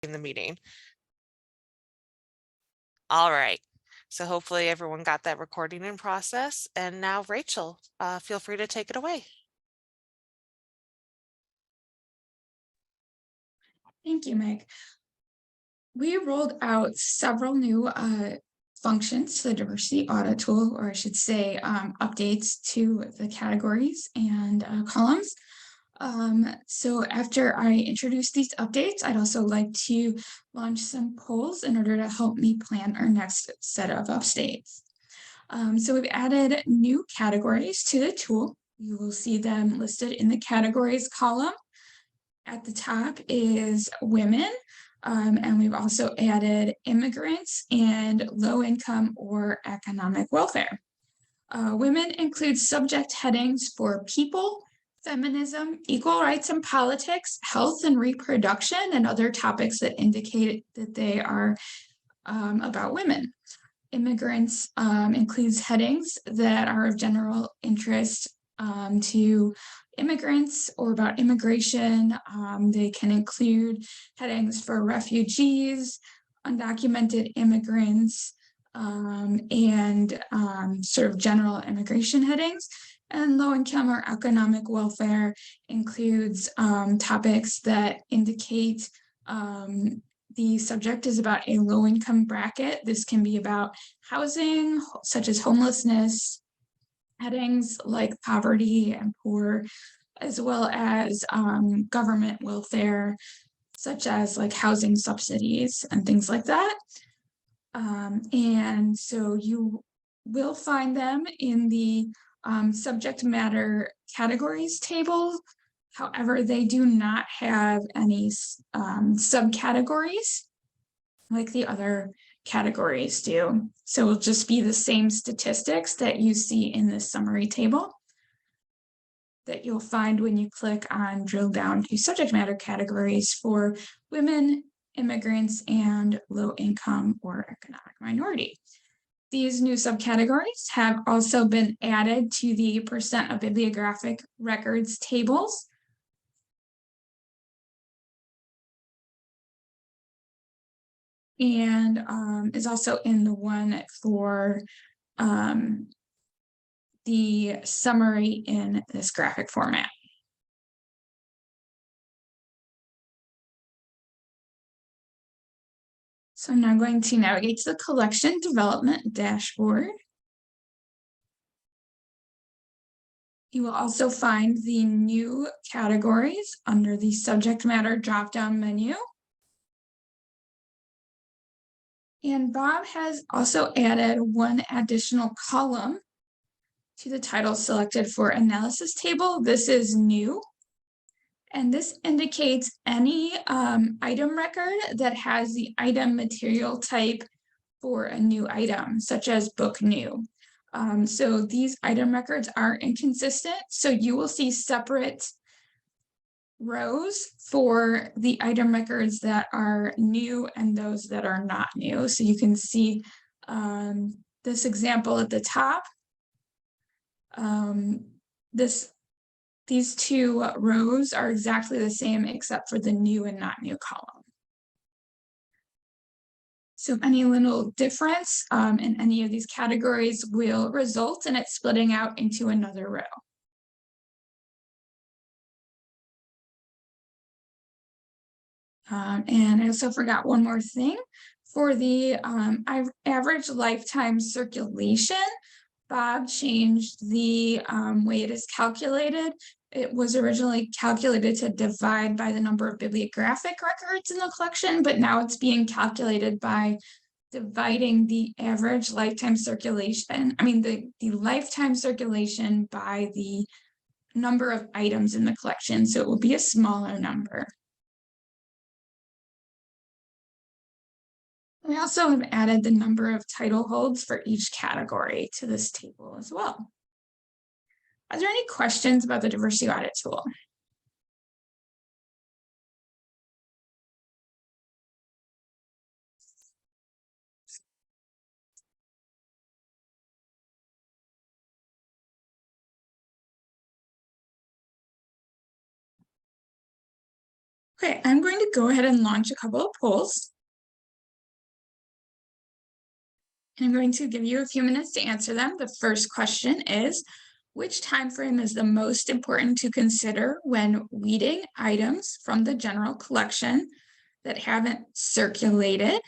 in the meeting. All right. So hopefully everyone got that recording in process. And now, Rachel, feel free to take it away. Thank you, Meg. We rolled out several new functions to the diversity audit tool, or I should say updates to the categories and columns. So after I introduce these updates, I'd also like to launch some polls in order to help me plan our next set of updates. So we've added new categories to the tool. You will see them listed in the categories column. At the top is women, and we've also added immigrants and low income or economic welfare. Women include subject headings for people, feminism, equal rights and politics, health and reproduction, and other topics that indicate that they are about women. Immigrants includes headings that are of general interest to immigrants or about immigration. They can include headings for refugees, undocumented immigrants, and sort of general immigration headings. And low income or economic welfare includes topics that indicate the subject is about a low income bracket. This can be about housing, such as homelessness, headings like poverty and poor, as well as government welfare, such as like housing subsidies and things like that. And so you will find them in the subject matter categories table. However, they do not have any subcategories like the other categories do. So it'll just be the same statistics that you see in this summary table that you'll find when you click on drill down to subject matter categories for women, immigrants, and low income or economic minority. These new subcategories have also been added to the percent of bibliographic records tables. And is also in the one for the summary in this graphic format. So I'm now going to navigate to the collection development dashboard. You will also find the new categories under the subject matter drop-down menu. And Bob has also added one additional column to the title selected for analysis table. This is new. And this indicates any item record that has the item material type for a new item, such as book new. So these item records are inconsistent. So you will see separate rows for the item records that are new and those that are not new. So you can see this example at the top. These two rows are exactly the same except for the new and not new column. So any little difference in any of these categories will result in it splitting out into another row. And I also forgot one more thing. For the average lifetime circulation, Bob changed the way it is calculated. It was originally calculated to divide by the number of bibliographic records in the collection, but now it's being calculated by dividing the average lifetime circulation, the lifetime circulation by the number of items in the collection. So it will be a smaller number. We also have added the number of title holds for each category to this table as well. Are there any questions about the diversity audit tool? Okay, I'm going to go ahead and launch a couple of polls. And I'm going to give you a few minutes to answer them. The first question is, which time frame is the most important to consider when weeding items from the general collection that haven't circulated?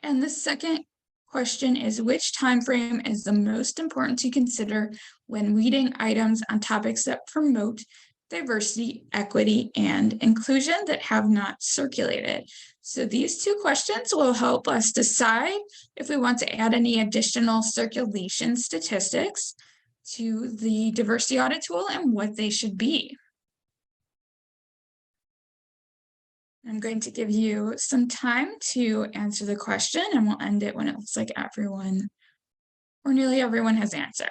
And the second question is, which time frame is the most important to consider when weeding items on topics that promote diversity, equity, and inclusion that have not circulated? So these two questions will help us decide if we want to add any additional circulation statistics to the diversity audit tool and what they should be. I'm going to give you some time to answer the question, and we'll end it when it looks like everyone or nearly everyone has answered.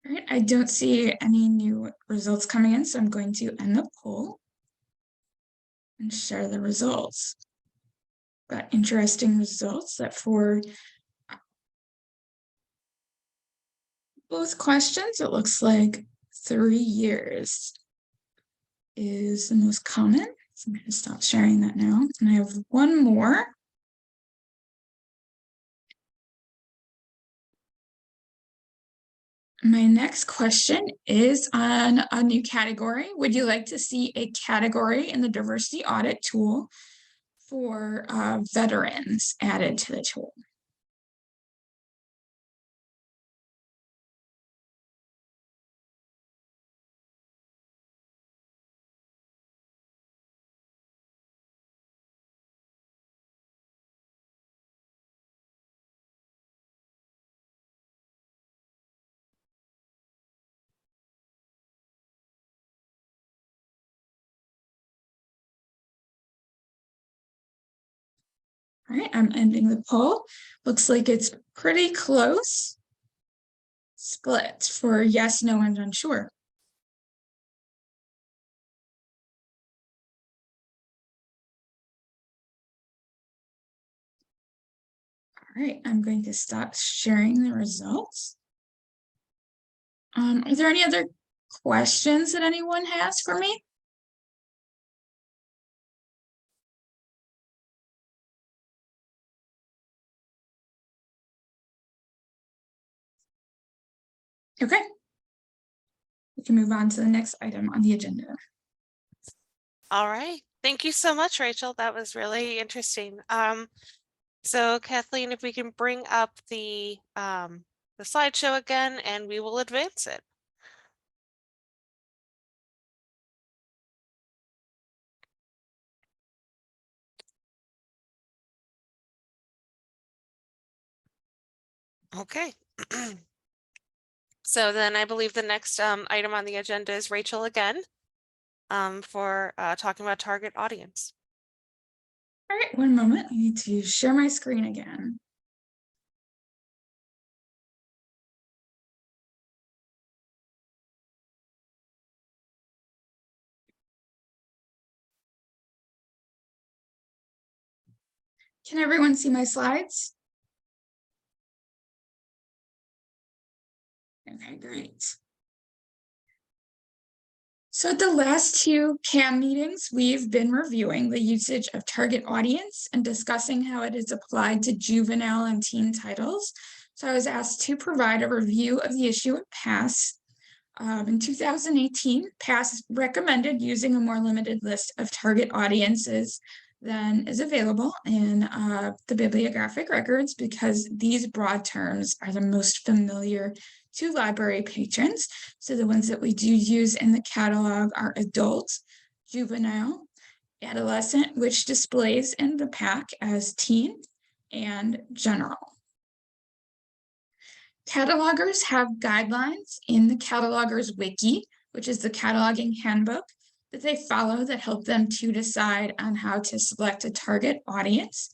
All right, I don't see any new results coming in, so I'm going to end the poll and share the results. Got interesting results that for both questions, it looks like 3 years is the most common. So I'm going to stop sharing that now. And I have one more. My next question is on a new category. Would you like to see a category in the diversity audit tool for veterans added to the tool? All right, I'm ending the poll. Looks like it's pretty close. Split for yes, no, and unsure. All right, I'm going to stop sharing the results. Are there any other questions that anyone has for me? Okay. We can move on to the next item on the agenda. All right. Thank you so much, Rachel. That was really interesting. So Kathleen, if we can bring up the slideshow again, and we will advance it. Okay. So then I believe the next item on the agenda is Rachel again for talking about target audience. All right, one moment. I need to share my screen again. Can everyone see my slides? Okay, great. So at the last two CAM meetings, we've been reviewing the usage of target audience and discussing how it is applied to juvenile and teen titles. So I was asked to provide a review of the issue at PASS. In 2018, PASS recommended using a more limited list of target audiences than is available in the bibliographic records because these broad terms are the most familiar to library patrons. So the ones that we do use in the catalog are adult, juvenile, adolescent, which displays in the pack as teen, and general. Catalogers have guidelines in the Catalogers Wiki which is the cataloging handbook that they follow that help them to decide on how to select a target audience.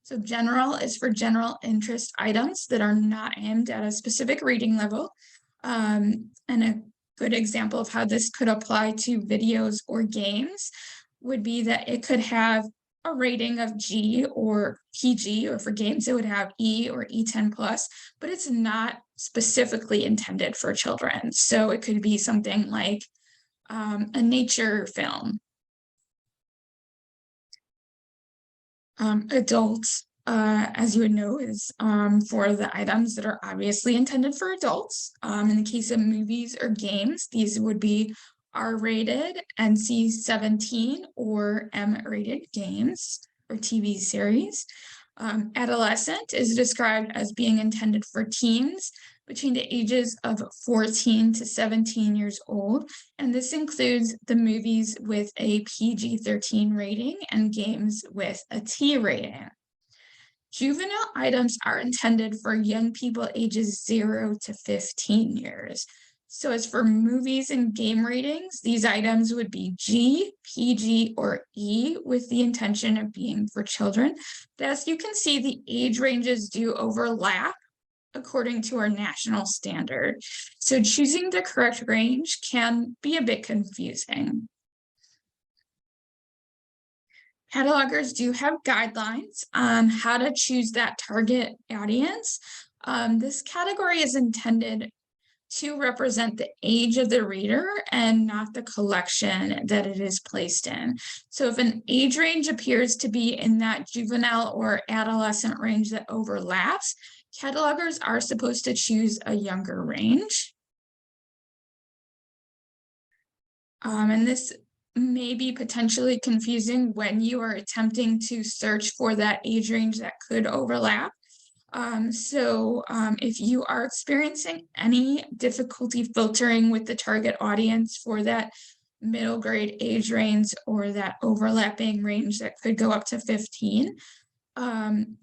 So general is for general interest items that are not aimed at a specific reading level. And a good example of how this could apply to videos or games would be that it could have a rating of G or PG, or for games it would have E or E10 plus, but it's not specifically intended for children. So it could be something like a nature film. Adults, as you would know, is for the items that are obviously intended for adults. In the case of movies or games, these would be R-rated, NC-17, or M-rated games or TV series. Adolescent is described as being intended for teens between the ages of 14 to 17 years old, and this includes the movies with a PG-13 rating and games with a T rating. Juvenile items are intended for young people ages 0 to 15 years. So as for movies and game ratings, these items would be G, PG, or E with the intention of being for children. But as you can see, the age ranges do overlap according to our national standard. So choosing the correct range can be a bit confusing. Catalogers do have guidelines on how to choose that target audience. This category is intended to represent the age of the reader and not the collection that it is placed in. So if an age range appears to be in that juvenile or adolescent range that overlaps, catalogers are supposed to choose a younger range. And this may be potentially confusing when you are attempting to search for that age range that could overlap. If you are experiencing any difficulty filtering with the target audience for that middle grade age range or that overlapping range that could go up to 15,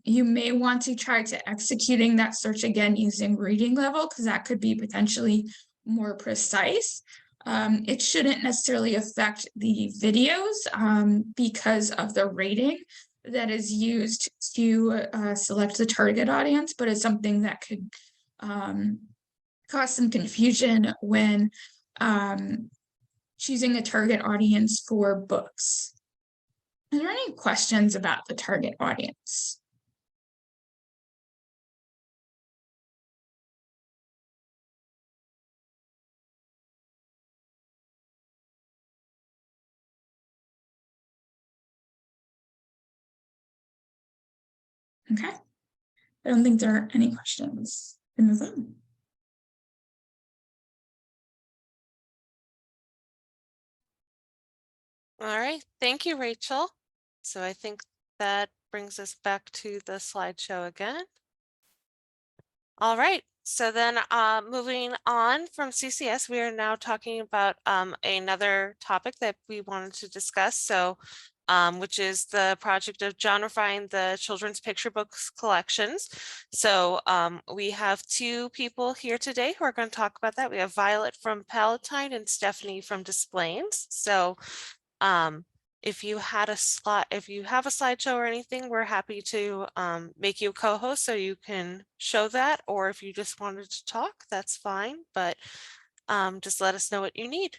you may want to try to executing that search again using reading level, because that could be potentially more precise. It shouldn't necessarily affect the videos because of the rating that is used to select the target audience, but it's something that could cause some confusion when choosing a target audience for books. Are there any questions about the target audience? Okay. I don't think there are any questions. We move on. All right, thank you, Rachel. So I think that brings us back to the slideshow again. All right, so then moving on from CCS, we are now talking about another topic that we wanted to discuss. So which is the project of genrifying the children's picture books collections. So we have two people here today who are going to talk about that. We have Violet from Palatine and Stephanie from Displays. So if you have a slideshow or anything, we're happy to make you a co-host so you can show that, or if you just wanted to talk, that's fine, but just let us know what you need.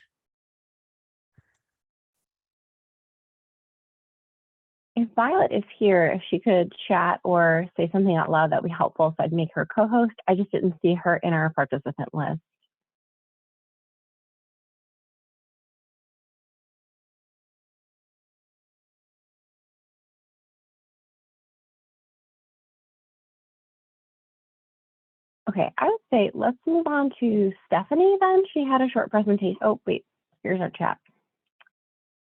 If Violet is here, if she could chat or say something out loud, that would be helpful. So I'd make her co-host. I just didn't see her in our participant list. Okay, I would say let's move on to Stephanie then. She had a short presentation. Oh, wait, here's our chat.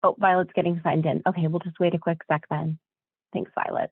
Oh, Violet's getting signed in. Okay, we'll just wait a quick sec then. Thanks, Violet.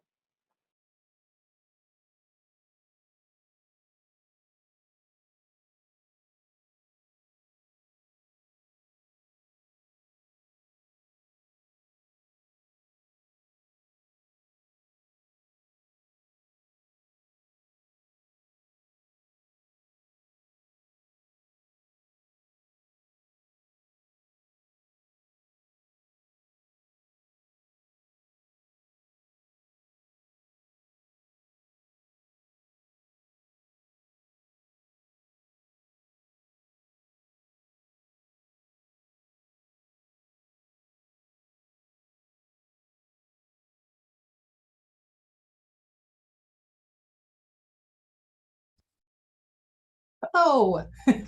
Oh, can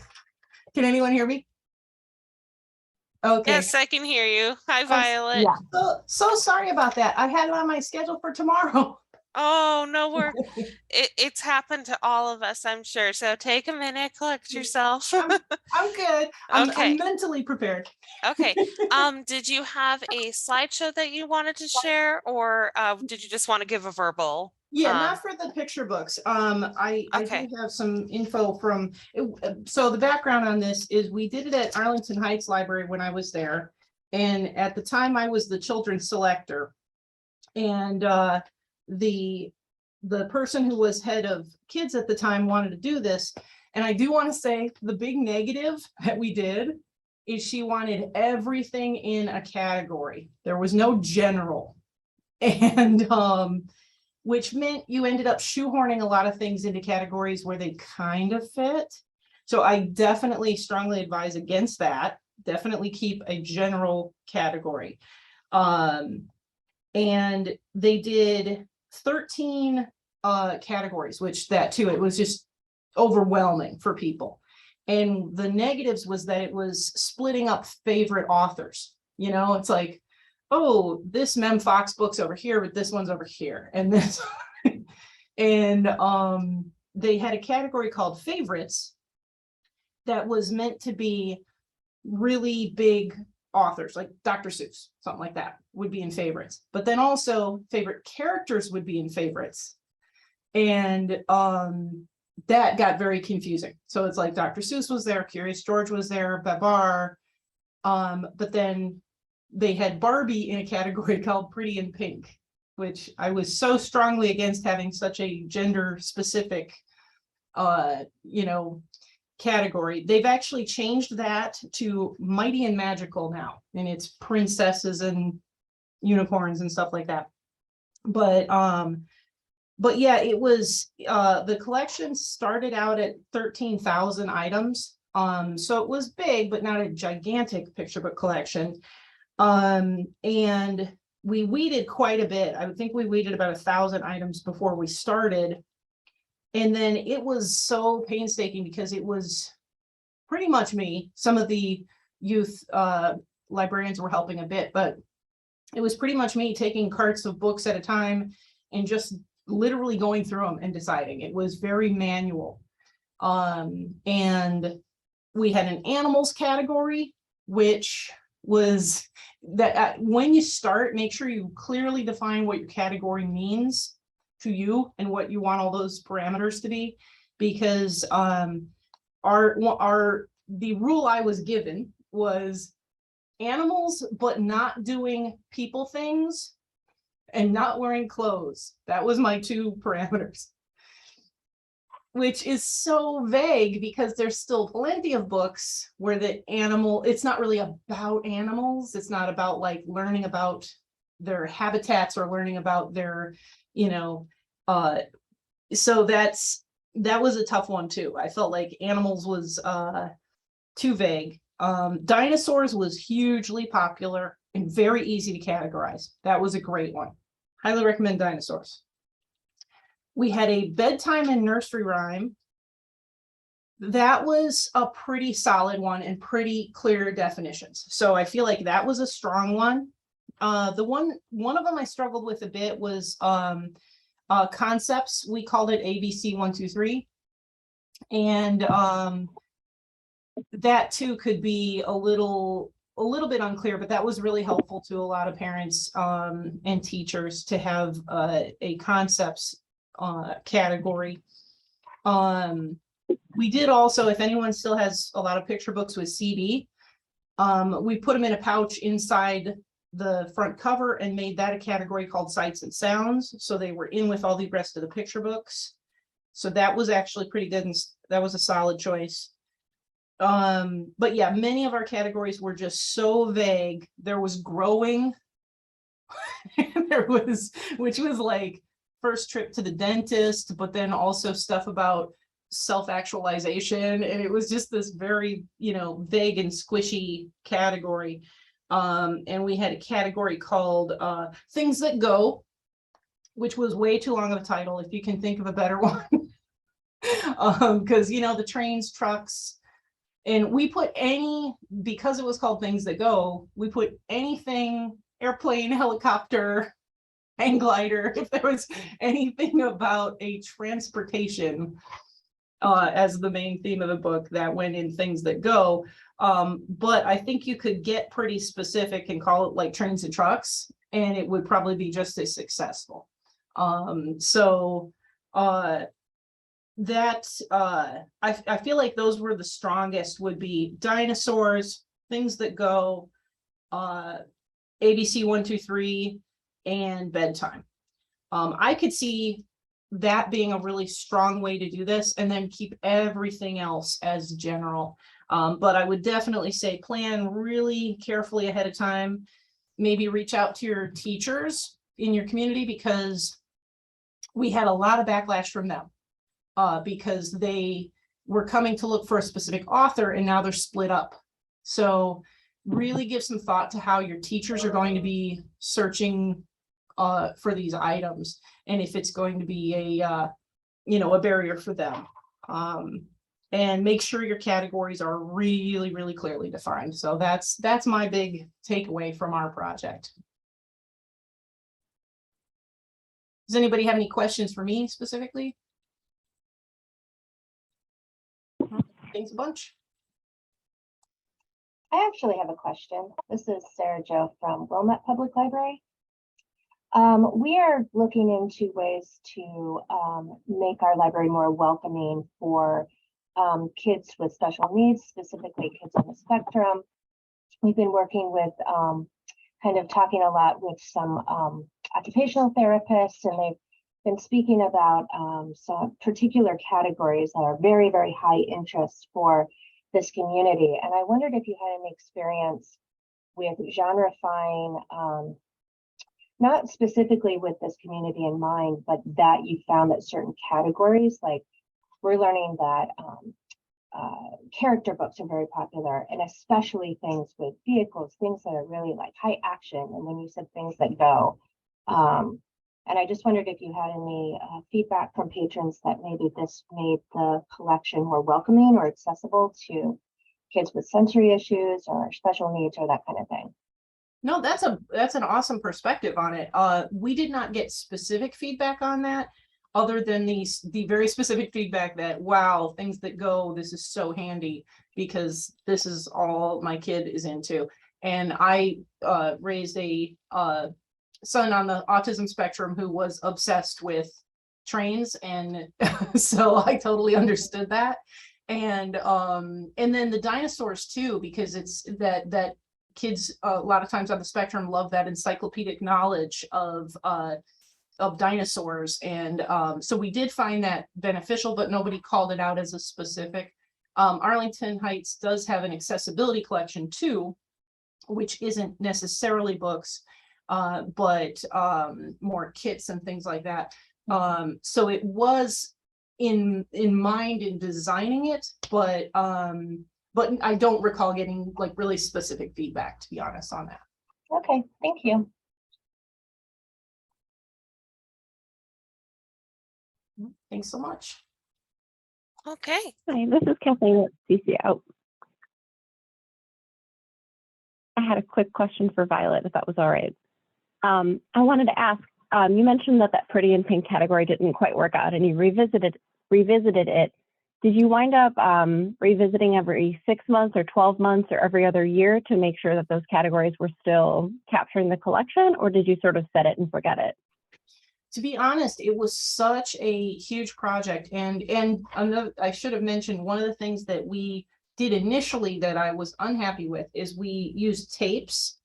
anyone hear me? Okay. Yes, I can hear you. Hi, Violet. Yeah. So sorry about that. I had it on my schedule for tomorrow. Oh, no, it's happened to all of us, I'm sure. So take a minute, collect yourself. I'm good. I'm Okay. mentally prepared. Okay. Did you have a slideshow that you wanted to share, or did you just want to give a verbal? Yeah, not for the picture books. I Okay. do have some info from, so the background on this is we did it at Arlington Heights Library when I was there. And at the time I was the children's selector. And the person who was head of kids at the time wanted to do this. And I do want to say the big negative that we did is she wanted everything in a category. There was no general. And which meant you ended up shoehorning a lot of things into categories where they kind of fit. So I definitely strongly advise against that. Definitely keep a general category. And they did 13 categories, which that too, it was just overwhelming for people. And the negatives was that it was splitting up favorite authors. You know, it's like, oh, this Mem Fox book's over here, but this one's over here. And this, and they had a category called favorites that was meant to be really big authors, like Dr. Seuss, something like that would be in favorites. But then also favorite characters would be in favorites. And that got very confusing. So it's like Dr. Seuss was there, Curious George was there, Babar. But then they had Barbie in a category called Pretty in Pink, which I was so strongly against having such a gender specific, you know, category. They've actually changed that to Mighty and Magical now, and it's princesses and unicorns and stuff like that. But yeah, it was the collection started out at 13,000 items. So it was big, but not a gigantic picture book collection. And we weeded quite a bit. I would think we weeded about 1,000 items before we started. And then it was so painstaking because it was pretty much me. Some of the youth librarians were helping a bit, but it was pretty much me taking carts of books at a time and just literally going through them and deciding. It was very manual. And we had an animals category, which was that when you start, make sure you clearly define what your category means to you and what you want all those parameters to be, because the rule I was given was animals, but not doing people things and not wearing clothes. That was my 2 parameters, which is so vague because there's still plenty of books where the animal, it's not really about animals. It's not about like learning about their habitats or learning about their, you know, so that was a tough one too. I felt like animals was too vague. Dinosaurs was hugely popular and very easy to categorize. That was a great one. Highly recommend dinosaurs. We had a bedtime and nursery rhyme. That was a pretty solid one and pretty clear definitions. So I feel like that was a strong one. One of them I struggled with a bit was concepts. We called it ABC 1, 2, 3. And that too could be a little bit unclear, but that was really helpful to a lot of parents and teachers to have a concepts category. We did also, if anyone still has a lot of picture books with CD, we put them in a pouch inside the front cover and made that a category called Sights and Sounds. So they were in with all the rest of the picture books. So that was actually pretty good, and that was a solid choice. But yeah, many of our categories were just so vague. There was growing, which was like first trip to the dentist, but then also stuff about self-actualization. And it was just this very, you know, vague and squishy category. And we had a category called Things That Go, which was way too long of a title. If you can think of a better one. Because, you know, the trains, trucks, and we put because it was called Things That Go, we put anything, airplane, helicopter, hang glider, if there was anything about a transportation as the main theme of the book, that went in Things That Go. But I think you could get pretty specific and call it like Trains and Trucks, and it would probably be just as successful. I feel like those were the strongest, would be dinosaurs, Things That Go, ABC 1, 2, 3, and bedtime. I could see that being a really strong way to do this, and then keep everything else as general. But I would definitely say plan really carefully ahead of time. Maybe reach out to your teachers in your community, because we had a lot of backlash from them because they were coming to look for a specific author, and now they're split up. So really give some thought to how your teachers are going to be searching for these items, and if it's going to be a barrier for them. And make sure your categories are really, really clearly defined. So that's my big takeaway from our project. Does anybody have any questions for me specifically? Thanks a bunch. I actually have a question. This is Sarah Jo from Wilmette Public Library. We are looking into ways to make our library more welcoming for kids with special needs, specifically kids on the spectrum. We've been working with kind of talking a lot with some occupational therapists, and they've been speaking about some particular categories that are very, very high interest for this community. And I wondered if you had any experience with genreifying, not specifically with this community in mind, but that you found that certain categories, like we're learning that character books are very popular, and especially things with vehicles, things that are really like high action. And when you said Things That Go, and I just wondered if you had any feedback from patrons that maybe this made the collection more welcoming or accessible to kids with sensory issues or special needs or that kind of thing. No, that's an awesome perspective on it. We did not get specific feedback on that, other than the very specific feedback that, wow, Things That Go, this is so handy because this is all my kid is into. And I raised a son on the autism spectrum who was obsessed with trains, and so I totally understood that. And then the dinosaurs too, because it's that kids a lot of times on the spectrum love that encyclopedic knowledge of dinosaurs, and so we did find that beneficial, but nobody called it out as a specific. Arlington Heights does have an accessibility collection too, which isn't necessarily books, but more kits and things like that. So it was in mind in designing it, but I don't recall getting like really specific feedback, to be honest, on that. Okay, thank you. Thanks so much. Okay. Hi, this is Kathleen at CCO. I had a quick question for Violet, if that was all right. I wanted to ask, you mentioned that Pretty in Pink category didn't quite work out, and you revisited it. Did you wind up revisiting every 6 months or 12 months or every other year to make sure that those categories were still capturing the collection, or did you sort of set it and forget it? To be honest, it was such a huge project, and another, I should have mentioned, one of the things that we did initially that I was unhappy with is we used tapes,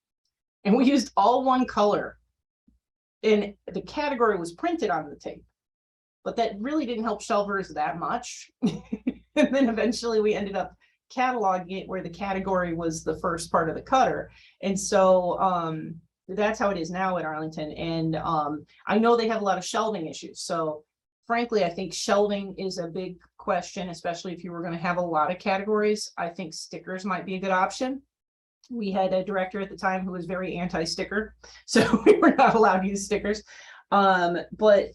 and we used all one color, and the category was printed on the tape, but that really didn't help shelvers that much. And then eventually we ended up cataloging it where the category was the first part of the cutter, and so that's how it is now at Arlington. And I know they have a lot of shelving issues, so frankly I think shelving is a big question, especially if you were going to have a lot of categories. I think stickers might be a good option. We had a director at the time who was very anti-sticker, so we were not allowed to use stickers. But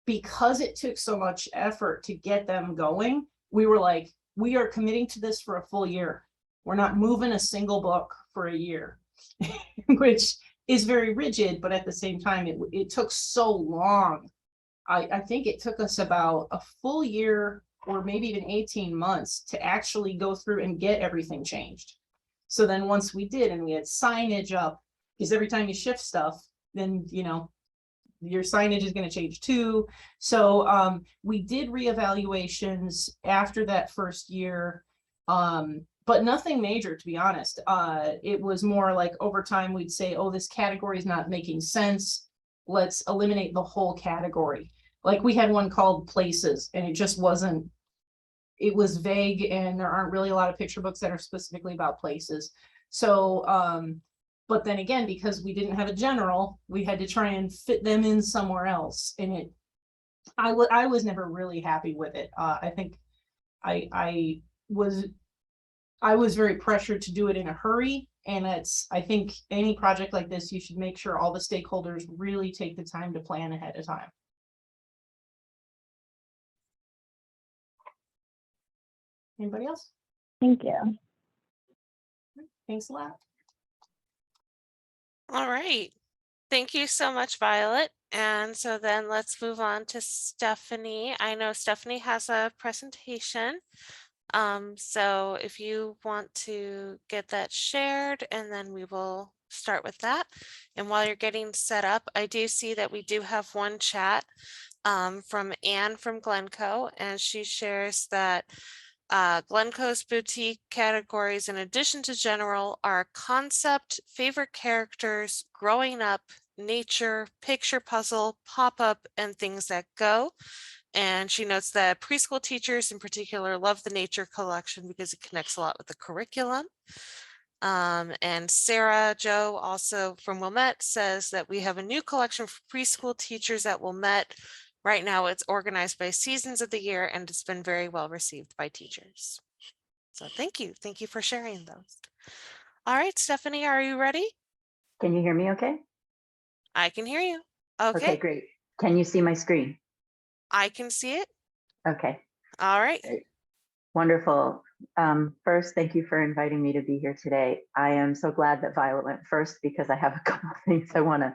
because it took so much effort to get them going, we were like, we are committing to this for a full year. We're not moving a single book for a year, which is very rigid, but at the same time, it took so long. I think it took us about a full year or maybe even 18 months to actually go through and get everything changed. So then once we did, and we had signage up, because every time you shift stuff, then, you know, your signage is going to change too. So we did reevaluations after that first year, but nothing major, to be honest. It was more like over time we'd say, oh, this category is not making sense. Let's eliminate the whole category. Like we had one called places, and it just wasn't, it was vague, and there aren't really a lot of picture books that are specifically about places. So but then again, because we didn't have a general, we had to try and fit them in somewhere else. And I was never really happy with it. I think I was very pressured to do it in a hurry. And I think any project like this, you should make sure all the stakeholders really take the time to plan ahead of time. Anybody else? Thank you. Thanks a lot. All right. Thank you so much, Violet. And so then let's move on to Stephanie. I know Stephanie has a presentation. So if you want to get that shared, and then we will start with that. And while you're getting set up, I do see that we do have one chat from Anne from Glencoe, and she shares that Glencoe's boutique categories, in addition to general, are concept, favorite characters, growing up, nature, picture puzzle, pop-up, and things that go. And she notes that preschool teachers in particular love the nature collection because it connects a lot with the curriculum. And Sarah Joe, also from Wilmette, says that we have a new collection for preschool teachers at Wilmette. Right now it's organized by seasons of the year, and it's been very well received by teachers. So thank you. Thank you for sharing those. All right, Stephanie, are you ready? Can you hear me okay? I can hear you. Okay, Okay, great. Can you see my screen? I can see it. Okay, All right. wonderful. First, thank you for inviting me to be here today. I am so glad that Violet went first because I have a couple of things I want to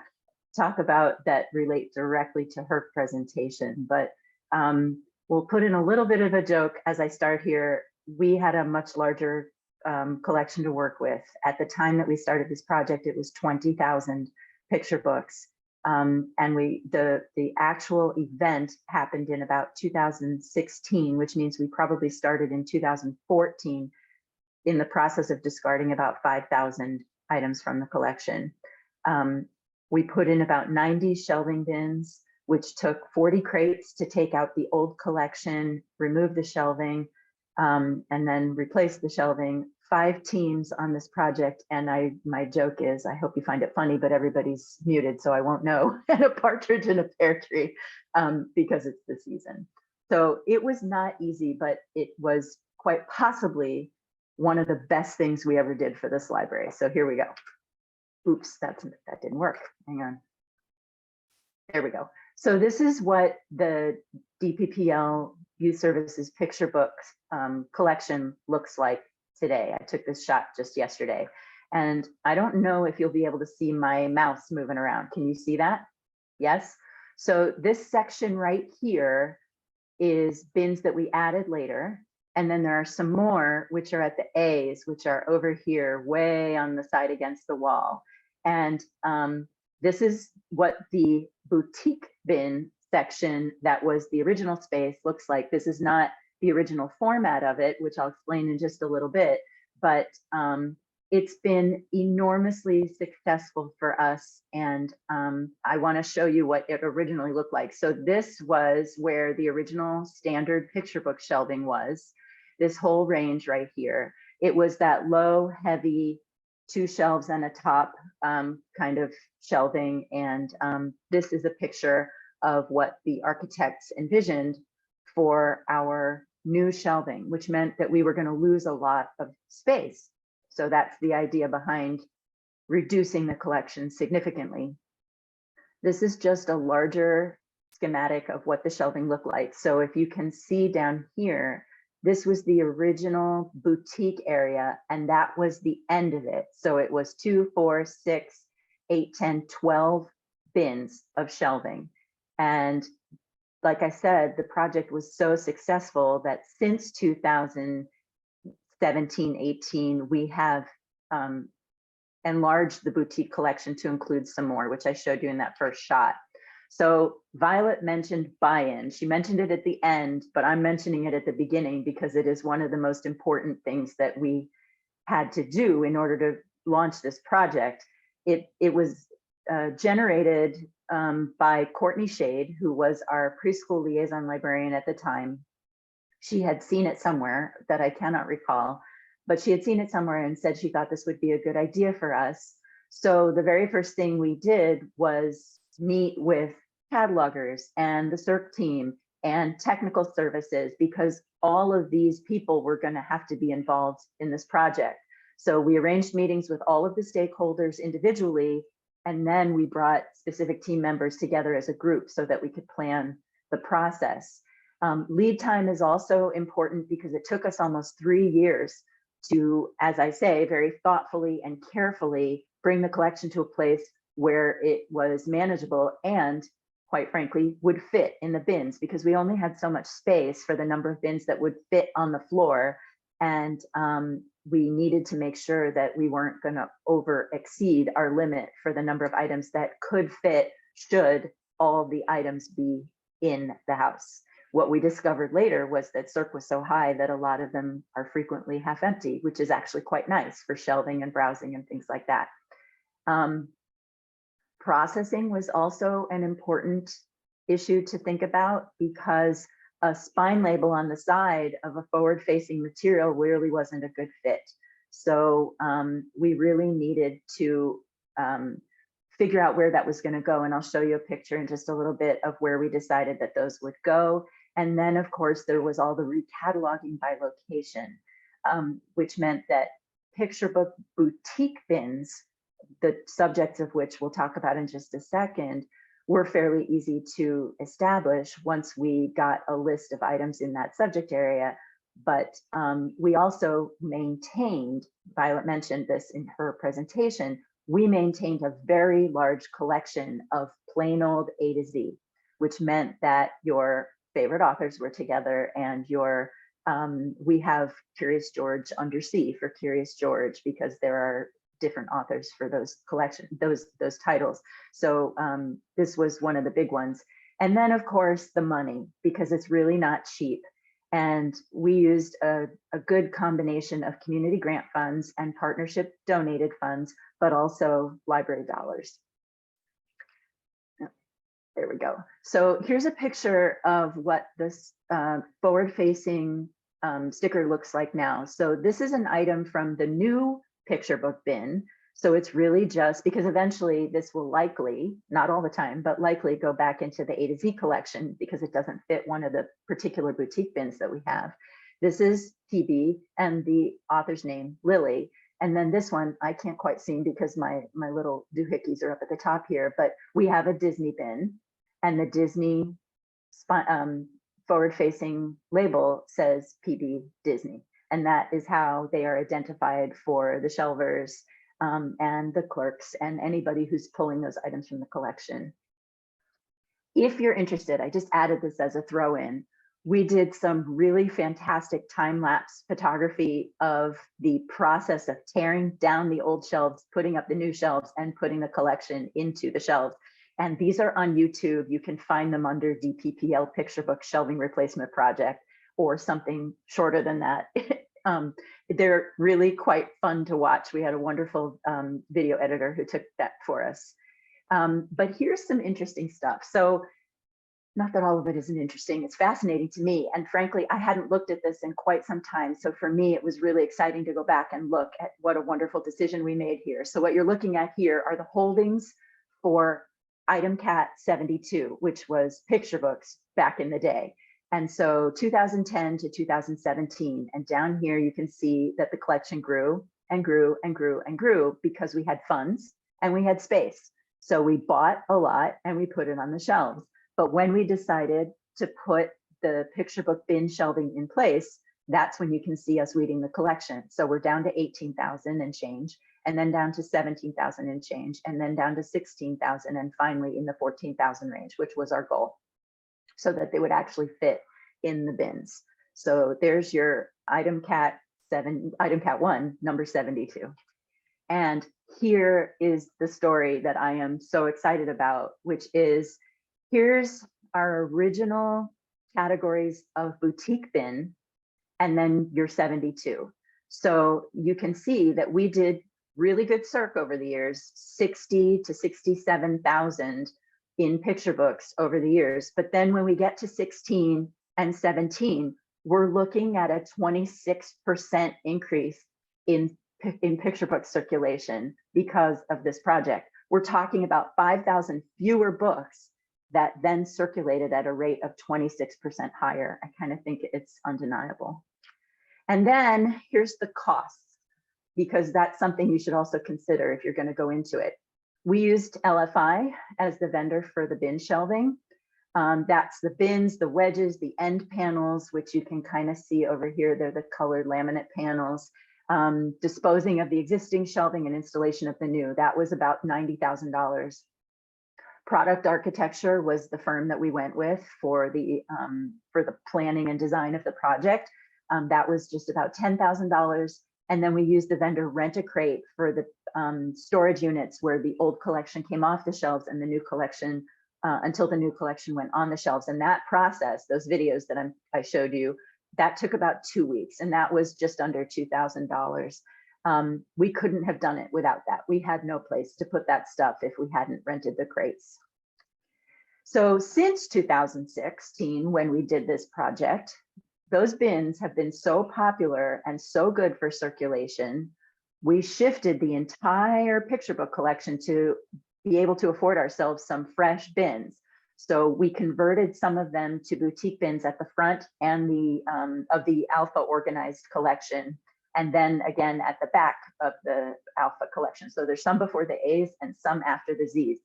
talk about that relate directly to her presentation, but we'll put in a little bit of a joke as I start here. We had a much larger collection to work with. At the time that we started this project, it was 20,000 picture books. And the actual event happened in about 2016, which means we probably started in 2014 in the process of discarding about 5,000 items from the collection. We put in about 90 shelving bins, which took 40 crates to take out the old collection, remove the shelving, and then replace the shelving. 5 teams on this project, and my joke is, I hope you find it funny, but everybody's muted, so I won't know, and a partridge in a pear tree, because it's the season. So it was not easy, but it was quite possibly one of the best things we ever did for this library. So here we go. Oops, that didn't work. Hang on. There we go. So this is what the DPPL Youth Services picture books collection looks like today. I took this shot just yesterday, and I don't know if you'll be able to see my mouse moving around. Can you see that? Yes. So this section right here is bins that we added later. And then there are some more, which are at the A's, which are over here, way on the side against the wall. And this is what the boutique bin section that was the original space looks like. This is not the original format of it, which I'll explain in just a little bit, but it's been enormously successful for us. And I want to show you what it originally looked like. So this was where the original standard picture book shelving was, this whole range right here. It was that low, heavy, 2 shelves and a top kind of shelving. And this is a picture of what the architects envisioned for our new shelving, which meant that we were going to lose a lot of space. So that's the idea behind reducing the collection significantly. This is just a larger schematic of what the shelving looked like. So if you can see down here, this was the original boutique area, and that was the end of it. So it was 2, 4, 6, 8, 10, 12 bins of shelving. And like I said, the project was so successful that since 2017, 18, we have enlarged the boutique collection to include some more, which I showed you in that first shot. So Violet mentioned buy-in. She mentioned it at the end, but I'm mentioning it at the beginning because it is one of the most important things that we had to do in order to launch this project. It was generated by Courtney Shade, who was our preschool liaison librarian at the time. She had seen it somewhere that I cannot recall, but she had seen it somewhere and said she thought this would be a good idea for us. So the very first thing we did was meet with catalogers and the CERC team and technical services, because all of these people were going to have to be involved in this project. So we arranged meetings with all of the stakeholders individually, and then we brought specific team members together as a group so that we could plan the process. Lead time is also important because it took us almost 3 years to, as I say, very thoughtfully and carefully bring the collection to a place where it was manageable and, quite frankly, would fit in the bins, because we only had so much space for the number of bins that would fit on the floor. And we needed to make sure that we weren't going to over exceed our limit for the number of items that could fit should all the items be in the house. What we discovered later was that CERC was so high that a lot of them are frequently half empty, which is actually quite nice for shelving and browsing and things like that. Processing was also an important issue to think about, because a spine label on the side of a forward-facing material really wasn't a good fit. So we really needed to figure out where that was going to go. And I'll show you a picture in just a little bit of where we decided that those would go. And then, of course, there was all the recataloging by location, which meant that picture book boutique bins, the subjects of which we'll talk about in just a second, were fairly easy to establish once we got a list of items in that subject area. But we also maintained, Violet mentioned this in her presentation, we maintained a very large collection of plain old A to Z, which meant that your favorite authors were together, and your we have Curious George Undersea for Curious George, because there are different authors for those collection, those titles. So this was one of the big ones. And then, of course, the money, because it's really not cheap. And we used a good combination of community grant funds and partnership donated funds, but also library dollars. There we go. So here's a picture of what this forward-facing sticker looks like now. So this is an item from the new picture book bin. So it's really just because eventually this will likely, not all the time, but likely go back into the A to Z collection because it doesn't fit one of the particular boutique bins that we have. This is PB and the author's name, Lily. And then this one, I can't quite see because my little doohickeys are up at the top here, but we have a Disney bin, and the Disney forward-facing label says PB Disney. And that is how they are identified for the shelvers and the clerks and anybody who's pulling those items from the collection. If you're interested, I just added this as a throw in. We did some really fantastic time-lapse photography of the process of tearing down the old shelves, putting up the new shelves, and putting the collection into the shelves. And these are on YouTube. You can find them under DPPL Picture Book Shelving Replacement Project, or something shorter than that. They're really quite fun to watch. We had a wonderful video editor who took that for us. But here's some interesting stuff. So not that all of it isn't interesting, it's fascinating to me. And frankly, I hadn't looked at this in quite some time. So for me, it was really exciting to go back and look at what a wonderful decision we made here. So what you're looking at here are the holdings for Item Cat 72, which was picture books back in the day. And so 2010 to 2017, and down here you can see that the collection grew and grew and grew and grew because we had funds and we had space. So we bought a lot and we put it on the shelves. But when we decided to put the picture book bin shelving in place, that's when you can see us weeding the collection. So we're down to 18,000 and change, and then down to 17,000 and change, and then down to 16,000, and finally in the 14,000 range, which was our goal, so that they would actually fit in the bins. So there's your item cat 1, number 72. And here is the story that I am so excited about, which is, here's our original categories of boutique bin, and then your 72. So you can see that we did really good circ over the years, 60 to 67,000 in picture books over the years. But then when we get to 16 and 17, we're looking at a 26% increase in picture book circulation because of this project. We're talking about 5,000 fewer books that then circulated at a rate of 26% higher. I kind of think it's undeniable. And then here's the costs, because that's something you should also consider if you're going to go into it. We used LFI as the vendor for the bin shelving. That's the bins, the wedges, the end panels, which you can kind of see over here. They're the colored laminate panels. Disposing of the existing shelving and installation of the new. That was about $90,000. Product architecture was the firm that we went with for the planning and design of the project. That was just about $10,000. And then we used the vendor Rent-A-Crate for the storage units where the old collection came off the shelves and the new collection, until the new collection went on the shelves. And that process, those videos that I showed you, that took about 2 weeks, and that was just under $2,000. We couldn't have done it without that. We had no place to put that stuff if we hadn't rented the crates. So since 2016, when we did this project, those bins have been so popular and so good for circulation, we shifted the entire picture book collection to be able to afford ourselves some fresh bins. So we converted some of them to boutique bins at the front and of the Alpha organized collection, and then again at the back of the Alpha collection. So there's some before the A's and some after the Z's.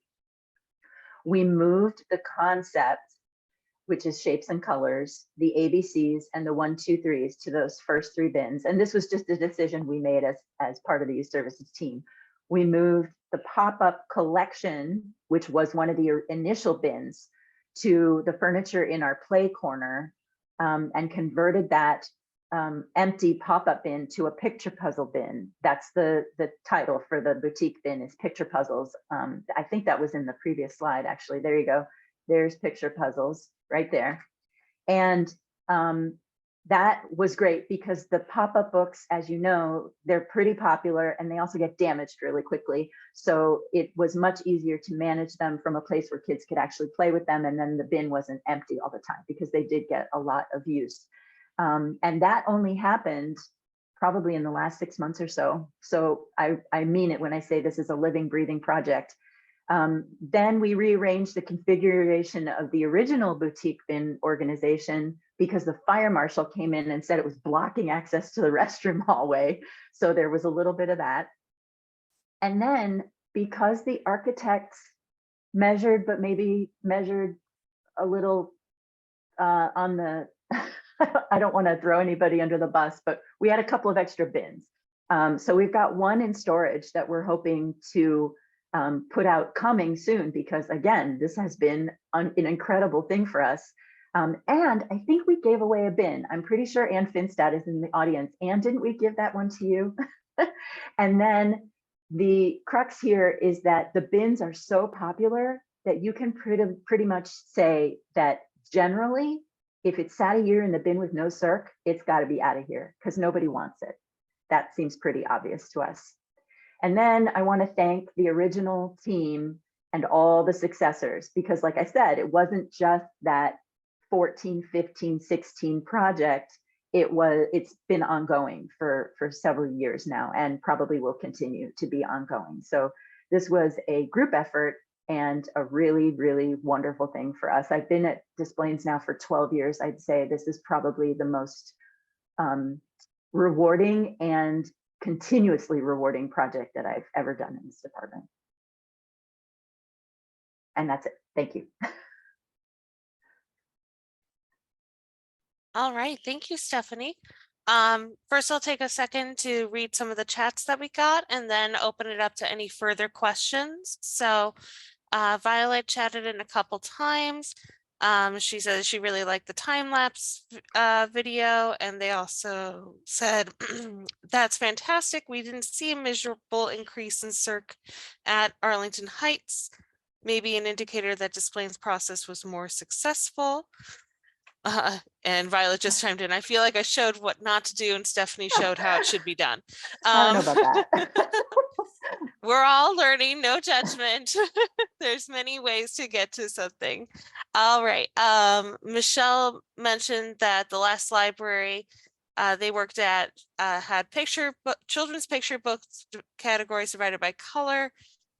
We moved the concept, which is shapes and colors, the ABCs and the 1, 2, 3s to those first 3 bins. And this was just a decision we made as part of the youth services team. We moved the pop-up collection, which was one of the initial bins, to the furniture in our play corner, and converted that empty pop-up bin to a picture puzzle bin. That's the title for the boutique bin, is picture puzzles. I think that was in the previous slide, actually. There you go. There's picture puzzles right there. And that was great because the pop-up books, as you know, they're pretty popular and they also get damaged really quickly. So it was much easier to manage them from a place where kids could actually play with them, and then the bin wasn't empty all the time because they did get a lot of use. And that only happened probably in the last 6 months or so. So I mean it when I say this is a living, breathing project. Then we rearranged the configuration of the original boutique bin organization because the fire marshal came in and said it was blocking access to the restroom hallway. So there was a little bit of that. And then because the architects measured, but maybe measured a little on the, I don't want to throw anybody under the bus, but we had a couple of extra bins. So we've got one in storage that we're hoping to put out coming soon, because again, this has been an incredible thing for us. And I think we gave away a bin. I'm pretty sure Ann Finstad is in the audience. Ann, didn't we give that one to you? And then the crux here is that the bins are so popular that you can pretty much say that generally, if it's sat a year in the bin with no circ, it's got to be out of here because nobody wants it. That seems pretty obvious to us. And then I want to thank the original team and all the successors, because like I said, it wasn't just that 14, 15, 16 project. It's been ongoing for several years now and probably will continue to be ongoing. So this was a group effort and a really, really wonderful thing for us. I've been at Des Plaines now for 12 years. I'd say this is probably the most rewarding and continuously rewarding project that I've ever done in this department. And that's it. Thank you. All right, thank you, Stephanie. First, I'll take a second to read some of the chats that we got and then open it up to any further questions. So Violet chatted in a couple times. She says she really liked the time lapse video, and they also said that's fantastic. We didn't see a measurable increase in circ at Arlington Heights. Maybe an indicator that Desplaines' process was more successful. And Violet just chimed in. I feel like I showed what not to do, and Stephanie showed how it should be done. I don't know about that. We're all learning, no judgment. There's many ways to get to something. All right. Michelle mentioned that the last library they worked at had children's picture books categories divided by color,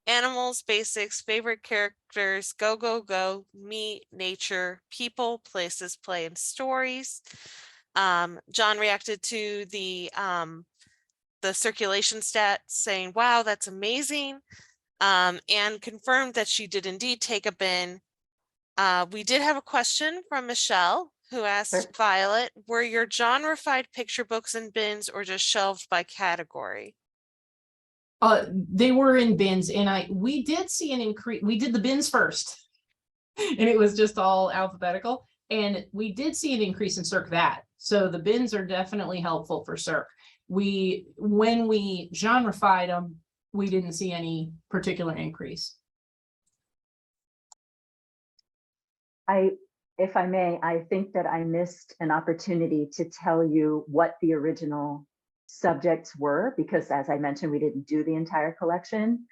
animals, basics, favorite characters, go, go, go, me, nature, people, places, play, and stories. John reacted to the circulation stat saying, wow, that's amazing. And confirmed that she did indeed take a bin. We did have a question from Michelle who asked Sure. Violet, were your genreified picture books in bins or just shelved by category? They were in bins, and we did see an increase. We did the bins first, and it was just all alphabetical. And we did see an increase in circ that. So the bins are definitely helpful for circ. When we genreified them, we didn't see any particular increase. If I may, I think that I missed an opportunity to tell you what the original subjects were, because as I mentioned, we didn't do the entire collection.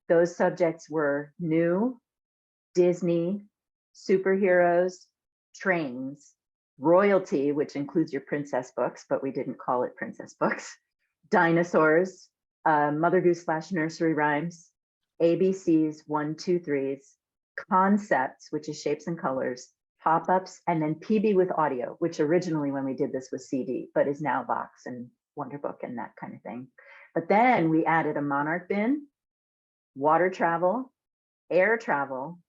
Those subjects were new, Disney, superheroes, trains, royalty, which includes your princess books, but we didn't call it princess books, dinosaurs, Mother Goose / nursery rhymes, ABCs, 1, 2, 3s, concepts, which is shapes and colors, pop-ups, and then PB with audio, which originally when we did this was CD, but is now Vox and Wonderbook and that kind of thing. But then we added a Monarch bin, water travel, air travel,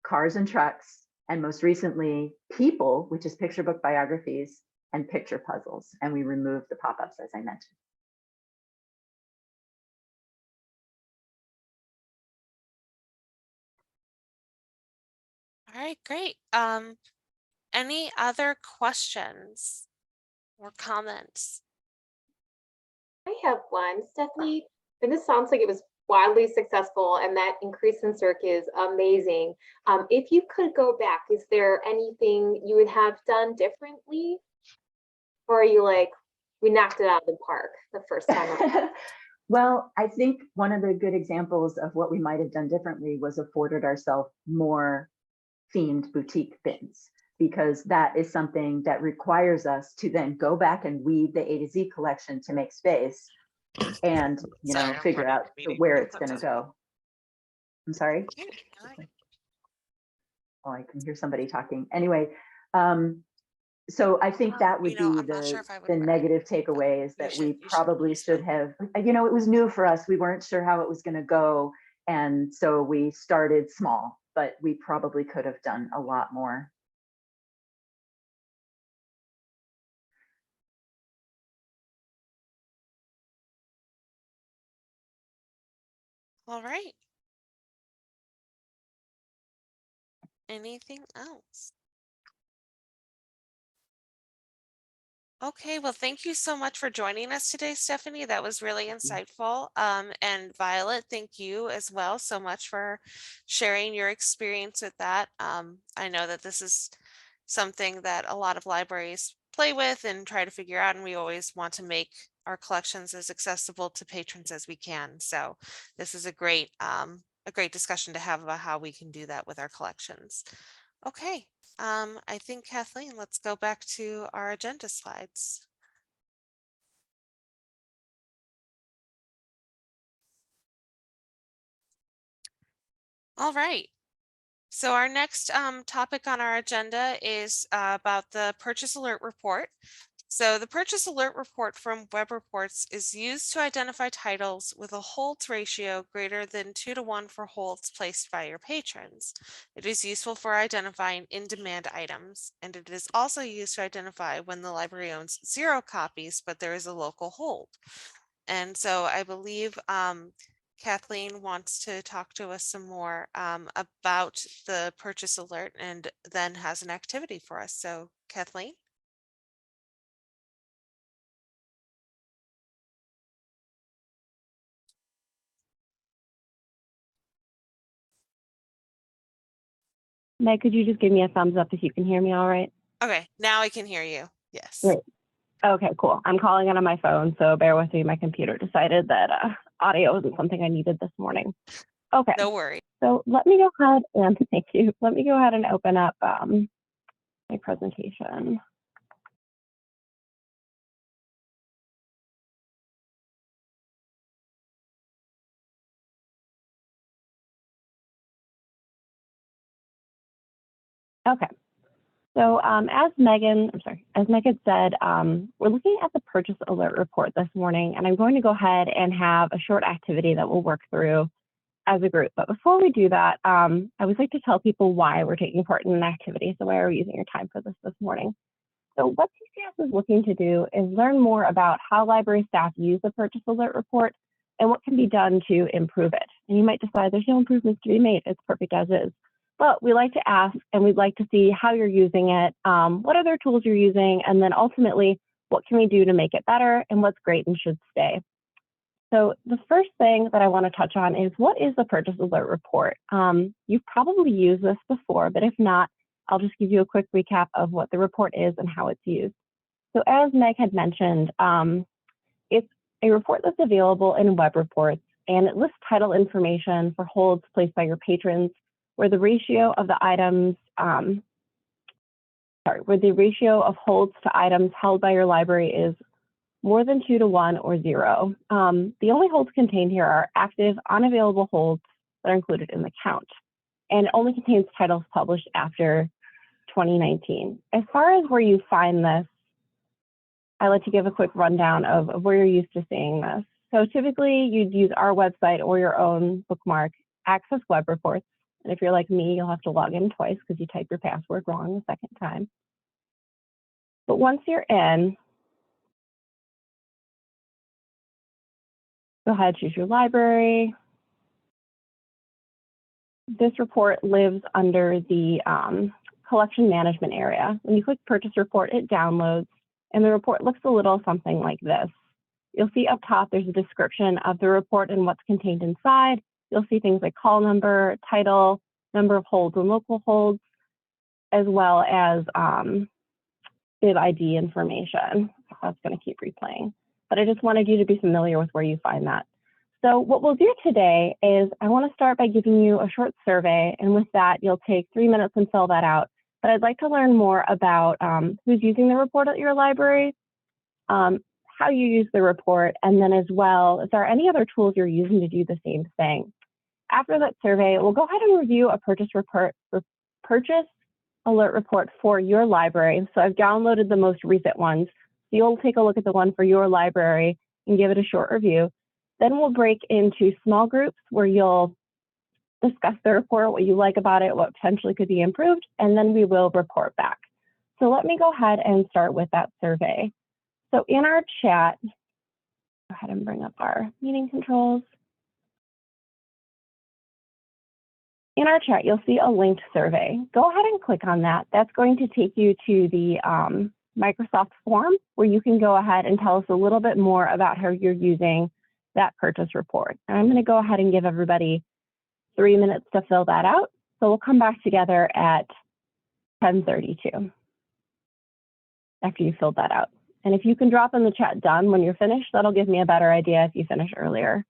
cars and trucks, and most recently people, which is picture book biographies and picture puzzles. And we removed the pop-ups, as I mentioned. All right, great. Any other questions or comments? I have one, Stephanie. And this sounds like it was wildly successful, and that increase in circ is amazing. If you could go back, is there anything you would have done differently? Or are you like, we knocked it out of the park the first time? Well, I think one of the good examples of what we might have done differently was afforded ourselves more themed boutique bins, because that is something that requires us to then go back and weed the A to Z collection to make space and, Sorry, I'm figure running out the meeting. where it's going to go. I'm sorry. Okay. Oh, I can hear somebody talking. Anyway, so I think that would be I'm not sure if I would the wear it. negative takeaway is that we You should probably use should them. have, it was new for us. We weren't sure how it was going to go. And so we started small, but we probably could have done a lot more. All right. Anything else? Okay, well, thank you so much for joining us today, Stephanie. That was really insightful. And Violet, thank you as well so much for sharing your experience with that. I know that this is something that a lot of libraries play with and try to figure out, and we always want to make our collections as accessible to patrons as we can. So this is a great discussion to have about how we can do that with our collections. Okay. I think Kathleen, let's go back to our agenda slides. All right. So our next topic on our agenda is about the purchase alert report. So the purchase alert report from Web Reports is used to identify titles with a holds ratio greater than 2-to-1 for holds placed by your patrons. It is useful for identifying in-demand items, and it is also used to identify when the library owns 0 copies, but there is a local hold. And so I believe Kathleen wants to talk to us some more about the purchase alert and then has an activity for us. So Kathleen? Meg, could you just give me a thumbs up if you can hear me all right? Okay, now I can hear you. Yes. Great. Okay, cool. I'm calling it on my phone, so bear with me. My computer decided that audio isn't something I needed this morning. Okay, No worry. so let me go ahead and thank you. Let me go ahead and open up my presentation. Okay. So as Megan said, we're looking at the purchase alert report this morning, and I'm going to go ahead and have a short activity that we'll work through as a group. But before we do that, I would like to tell people why we're taking part in an activity. So why are we using your time for this morning? So what CCS is looking to do is learn more about how library staff use the purchase alert report and what can be done to improve it. And you might decide there's no improvements to be made, it's perfect as is. But we like to ask and we'd like to see how you're using it, what other tools you're using, and then ultimately, what can we do to make it better and what's great and should stay. So the first thing that I want to touch on is what is the purchase alert report? You've probably used this before, but if not, I'll just give you a quick recap of what the report is and how it's used. So as Meg had mentioned, it's a report that's available in Web Reports, and it lists title information for holds placed by your patrons, where the ratio of the items, where the ratio of holds to items held by your library is more than 2-to-1 or 0. The only holds contained here are active, unavailable holds that are included in the count, and it only contains titles published after 2019. As far as where you find this, I like to give a quick rundown of where you're used to seeing this. So typically you'd use our website or your own bookmark, Access Web Reports. And if you're like me, you'll have to log in twice because you typed your password wrong the second time. But once you're in, go ahead, choose your library. This report lives under the collection management area. When you click purchase report, it downloads, and the report looks a little something like this. You'll see up top, there's a description of the report and what's contained inside. You'll see things like call number, title, number of holds and local holds, as well as bib ID information. That's going to keep replaying. But I just wanted you to be familiar with where you find that. So what we'll do today is I want to start by giving you a short survey. And with that, you'll take 3 minutes and fill that out. But I'd like to learn more about who's using the report at your library, how you use the report, and then as well, if there are any other tools you're using to do the same thing. After that survey, we'll go ahead and review a purchase alert report for your library. So I've downloaded the most recent ones. So you'll take a look at the one for your library and give it a short review. Then we'll break into small groups where you'll discuss the report, what you like about it, what potentially could be improved, and then we will report back. So let me go ahead and start with that survey. So in our chat, go ahead and bring up our meeting controls. In our chat, you'll see a linked survey. Go ahead and click on that. That's going to take you to the Microsoft form where you can go ahead and tell us a little bit more about how you're using that purchase report. And I'm going to go ahead and give everybody 3 minutes to fill that out. So we'll come back together at 10:32 after you filled that out. And if you can drop in the chat done when you're finished, that'll give me a better idea if you finish earlier.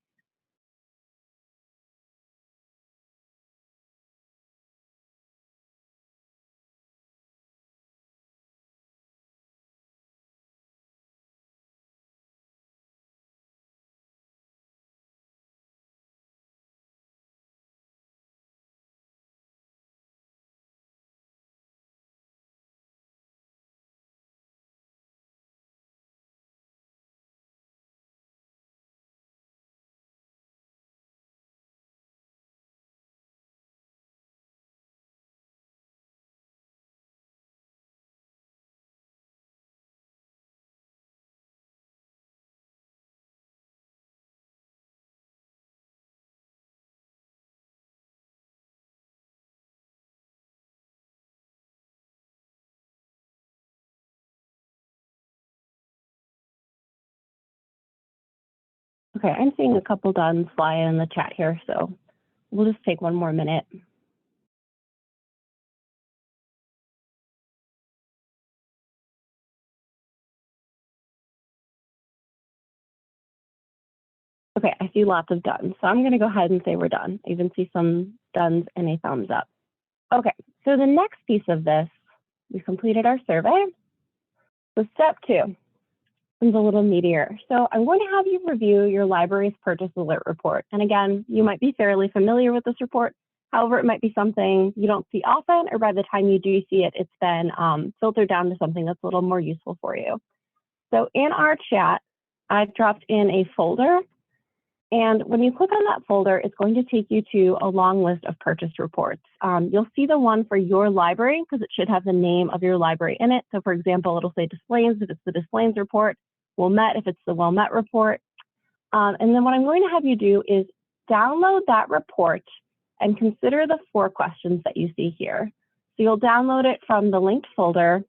Okay, I'm seeing a couple done fly in the chat here, so we'll just take one more minute. Okay, I see lots of done, so I'm going to go ahead and say we're done. I even see some dones and a thumbs up. Okay, so the next piece of this, we've completed our survey. So step 2 is a little meatier. So I'm going to have you review your library's purchase alert report. And again, you might be fairly familiar with this report. However, it might be something you don't see often, or by the time you do see it, it's been filtered down to something that's a little more useful for you. So in our chat, I've dropped in a folder. And when you click on that folder, it's going to take you to a long list of purchase reports. You'll see the one for your library because it should have the name of your library in it. So for example, it'll say Displays if it's the Displays report, Wilmette if it's the Wilmette report. And then what I'm going to have you do is download that report and consider the 4 questions that you see here. So you'll download it from the linked folder.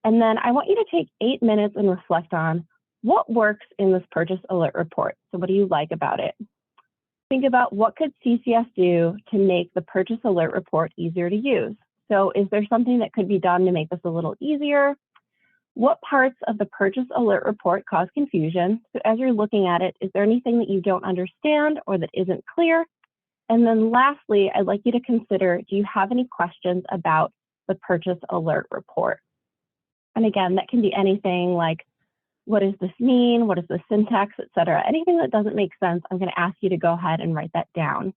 And then I want you to take 8 minutes and reflect on what works in this purchase alert report. So what do you like about it? Think about what could CCS do to make the purchase alert report easier to use. So is there something that could be done to make this a little easier? What parts of the purchase alert report cause confusion? So as you're looking at it, is there anything that you don't understand or that isn't clear? And then lastly, I'd like you to consider, do you have any questions about the purchase alert report? And again, that can be anything like, what does this mean? What is the syntax, et cetera? Anything that doesn't make sense, I'm going to ask you to go ahead and write that down.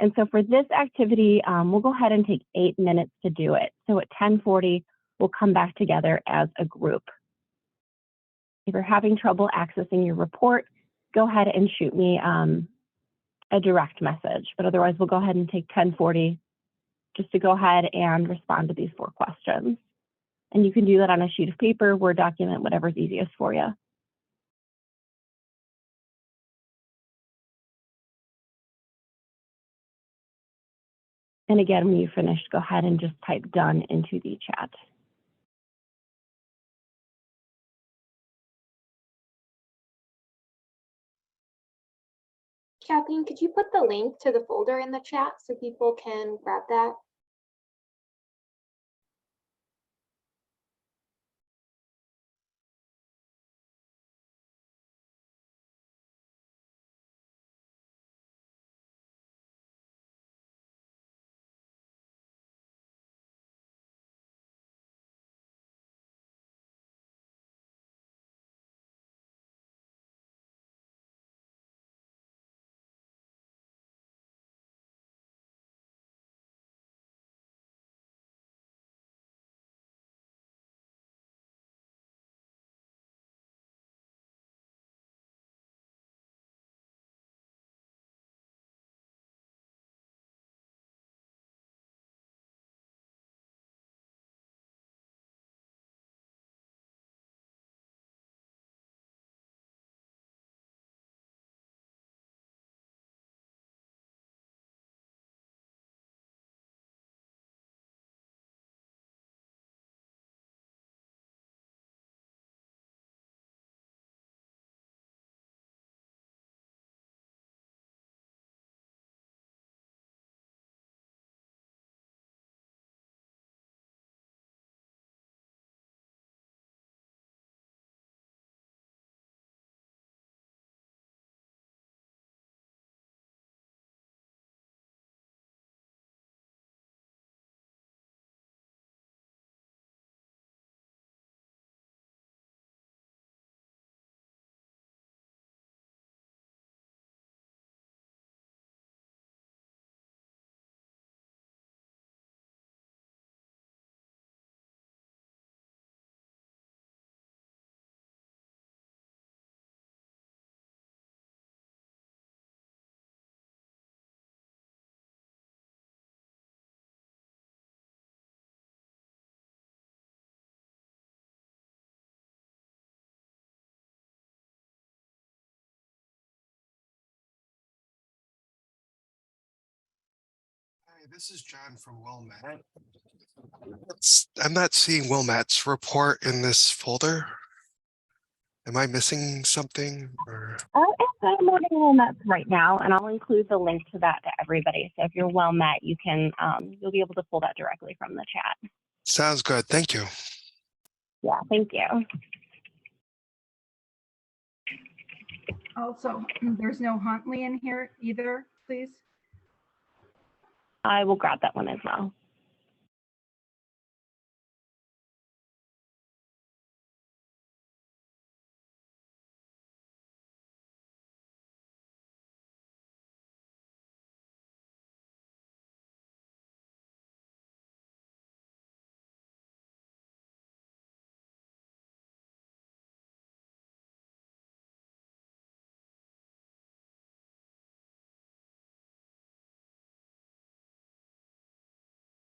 And so for this activity, we'll go ahead and take 8 minutes to do it. So at 10:40, we'll come back together as a group. If you're having trouble accessing your report, go ahead and shoot me a direct message. But otherwise, we'll go ahead and take 10:40 just to go ahead and respond to these 4 questions. And you can do that on a sheet of paper, Word document, whatever's easiest for you. And again, when you finish, go ahead and just type done into the chat. Kathleen, could you put the link to the folder in the chat so people can grab that? Hi, this is John from Wilmette. I'm not seeing Wilmette's report in this folder. Am I missing something? Or... It's I'm ordering Wilmette right now, and I'll include the link to that to everybody. So if you're Wilmette, you can you'll be able to pull that directly from the chat. Sounds good. Thank you. Yeah, thank you. Also, there's no Huntley in here either, please. I will grab that one as well.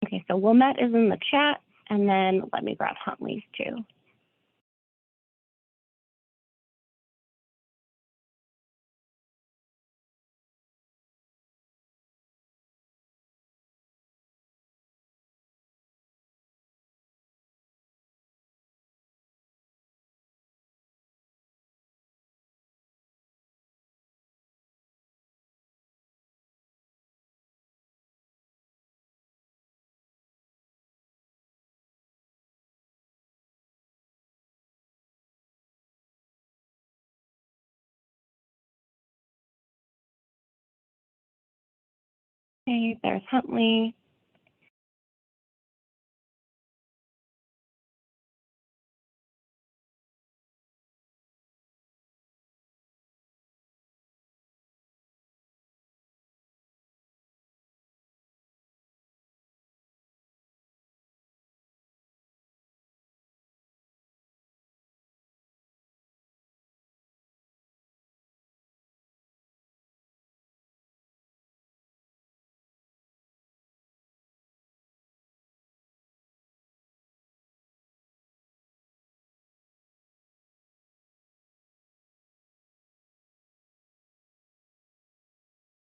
Okay, so Wilmette is in the chat, and then let me grab Huntley's too. Okay, there's Huntley.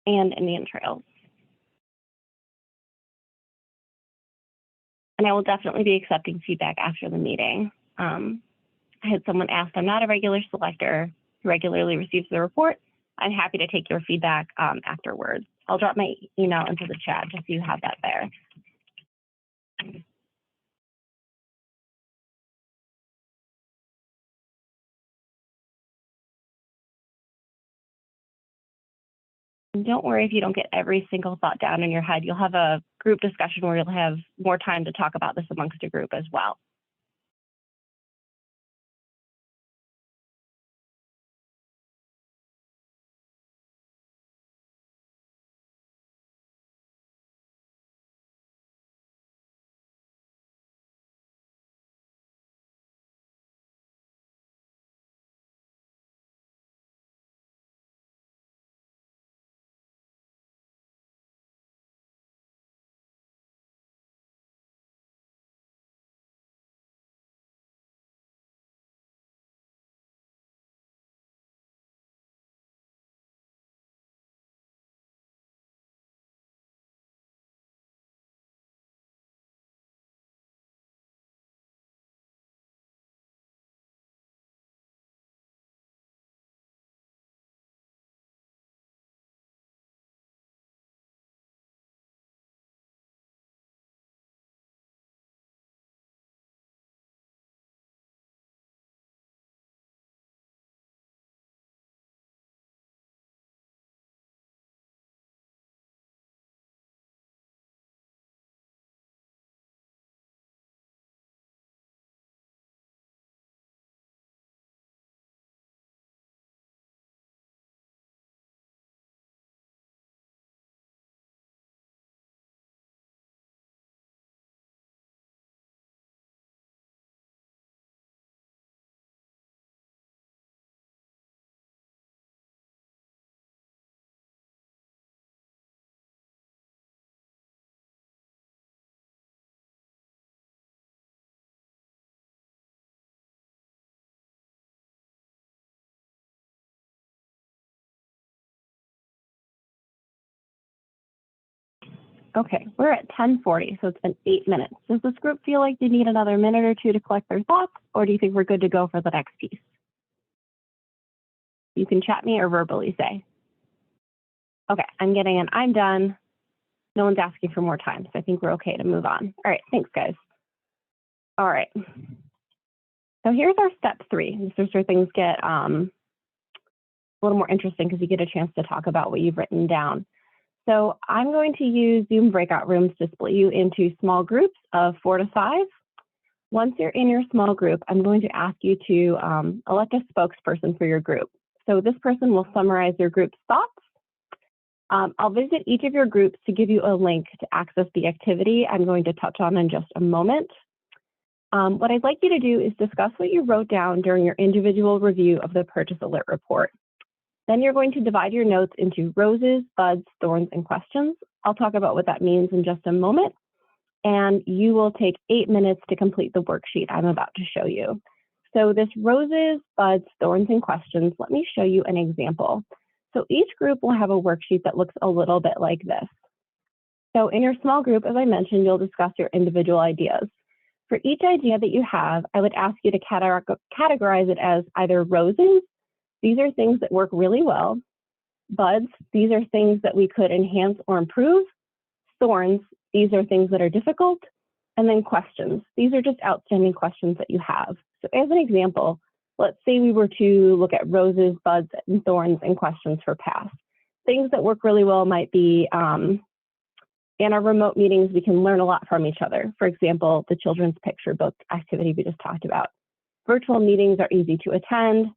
And Indian Trails. And I will definitely be accepting feedback after the meeting. I had someone ask, I'm not a regular selector who regularly receives the report. I'm happy to take your feedback afterwards. I'll drop my email into the chat just so you have that there. And don't worry if you don't get every single thought down in your head. You'll have a group discussion where you'll have more time to talk about this amongst a group as well. Okay, we're at 10:40, so it's been 8 minutes. Does this group feel like they need another minute or two to collect their thoughts, or do you think we're good to go for the next piece? You can chat me or verbally say. Okay, I'm getting an I'm done. No one's asking for more time, so I think we're okay to move on. All right, thanks guys. All right. So here's our step 3. This is where things get a little more interesting because you get a chance to talk about what you've written down. So I'm going to use Zoom breakout rooms to split you into small groups of 4 to 5. Once you're in your small group, I'm going to ask you to elect a spokesperson for your group. So this person will summarize your group's thoughts. I'll visit each of your groups to give you a link to access the activity I'm going to touch on in just a moment. What I'd like you to do is discuss what you wrote down during your individual review of the purchase alert report. Then you're going to divide your notes into roses, buds, thorns, and questions. I'll talk about what that means in just a moment. And you will take 8 minutes to complete the worksheet I'm about to show you. So this roses, buds, thorns, and questions, let me show you an example. So each group will have a worksheet that looks a little bit like this. So in your small group, as I mentioned, you'll discuss your individual ideas. For each idea that you have, I would ask you to categorize it as either roses, these are things that work really well. Buds, these are things that we could enhance or improve. Thorns, these are things that are difficult. And then questions, these are just outstanding questions that you have. So as an example, let's say we were to look at roses, buds, and thorns and questions for pass. Things that work really well might be in our remote meetings, we can learn a lot from each other. For example, the children's picture book activity we just talked about. Virtual meetings are easy to attend.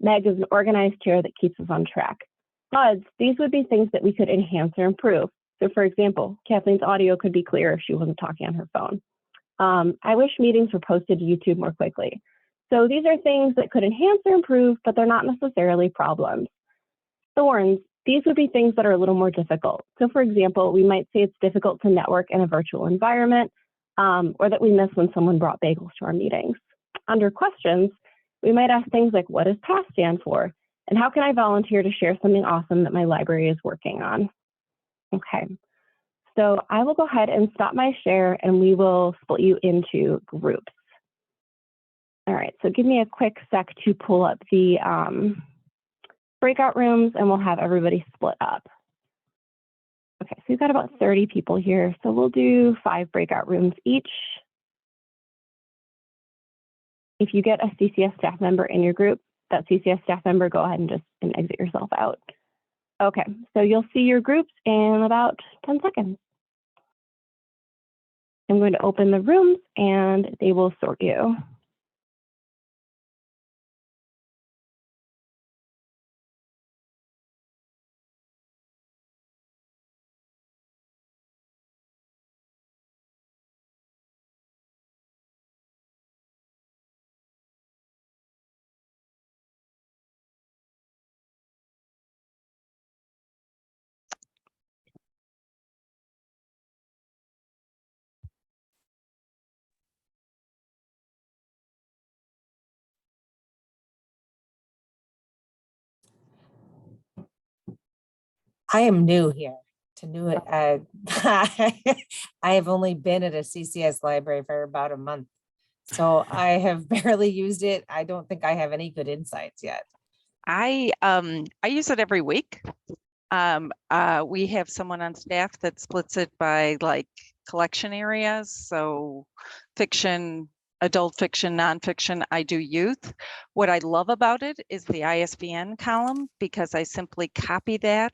Meg is an organized chair that keeps us on track. Buds, these would be things that we could enhance or improve. So for example, Kathleen's audio could be clearer if she wasn't talking on her phone. I wish meetings were posted to YouTube more quickly. So these are things that could enhance or improve, but they're not necessarily problems. Thorns, these would be things that are a little more difficult. So for example, we might say it's difficult to network in a virtual environment, or that we miss when someone brought bagels to our meetings. Under questions, we might ask things like, what does PASS stand for? And how can I volunteer to share something awesome that my library is working on? Okay, so I will go ahead and stop my share and we will split you into groups. All right, so give me a quick sec to pull up the breakout rooms and we'll have everybody split up. Okay, so we've got about 30 people here. So we'll do 5 breakout rooms each. If you get a CCS staff member in your group, that CCS staff member, go ahead and just exit yourself out. Okay, so you'll see your groups in about 10 seconds. I'm going to open the rooms and they will sort you. I am new here to new it. I have only been at a CCS library for about a month. So I have barely used it. I don't think I have any good insights yet. I use it every week. We have someone on staff that splits it by like collection areas. So fiction, adult fiction, nonfiction, I do youth. What I love about it is the ISBN column because I simply copy that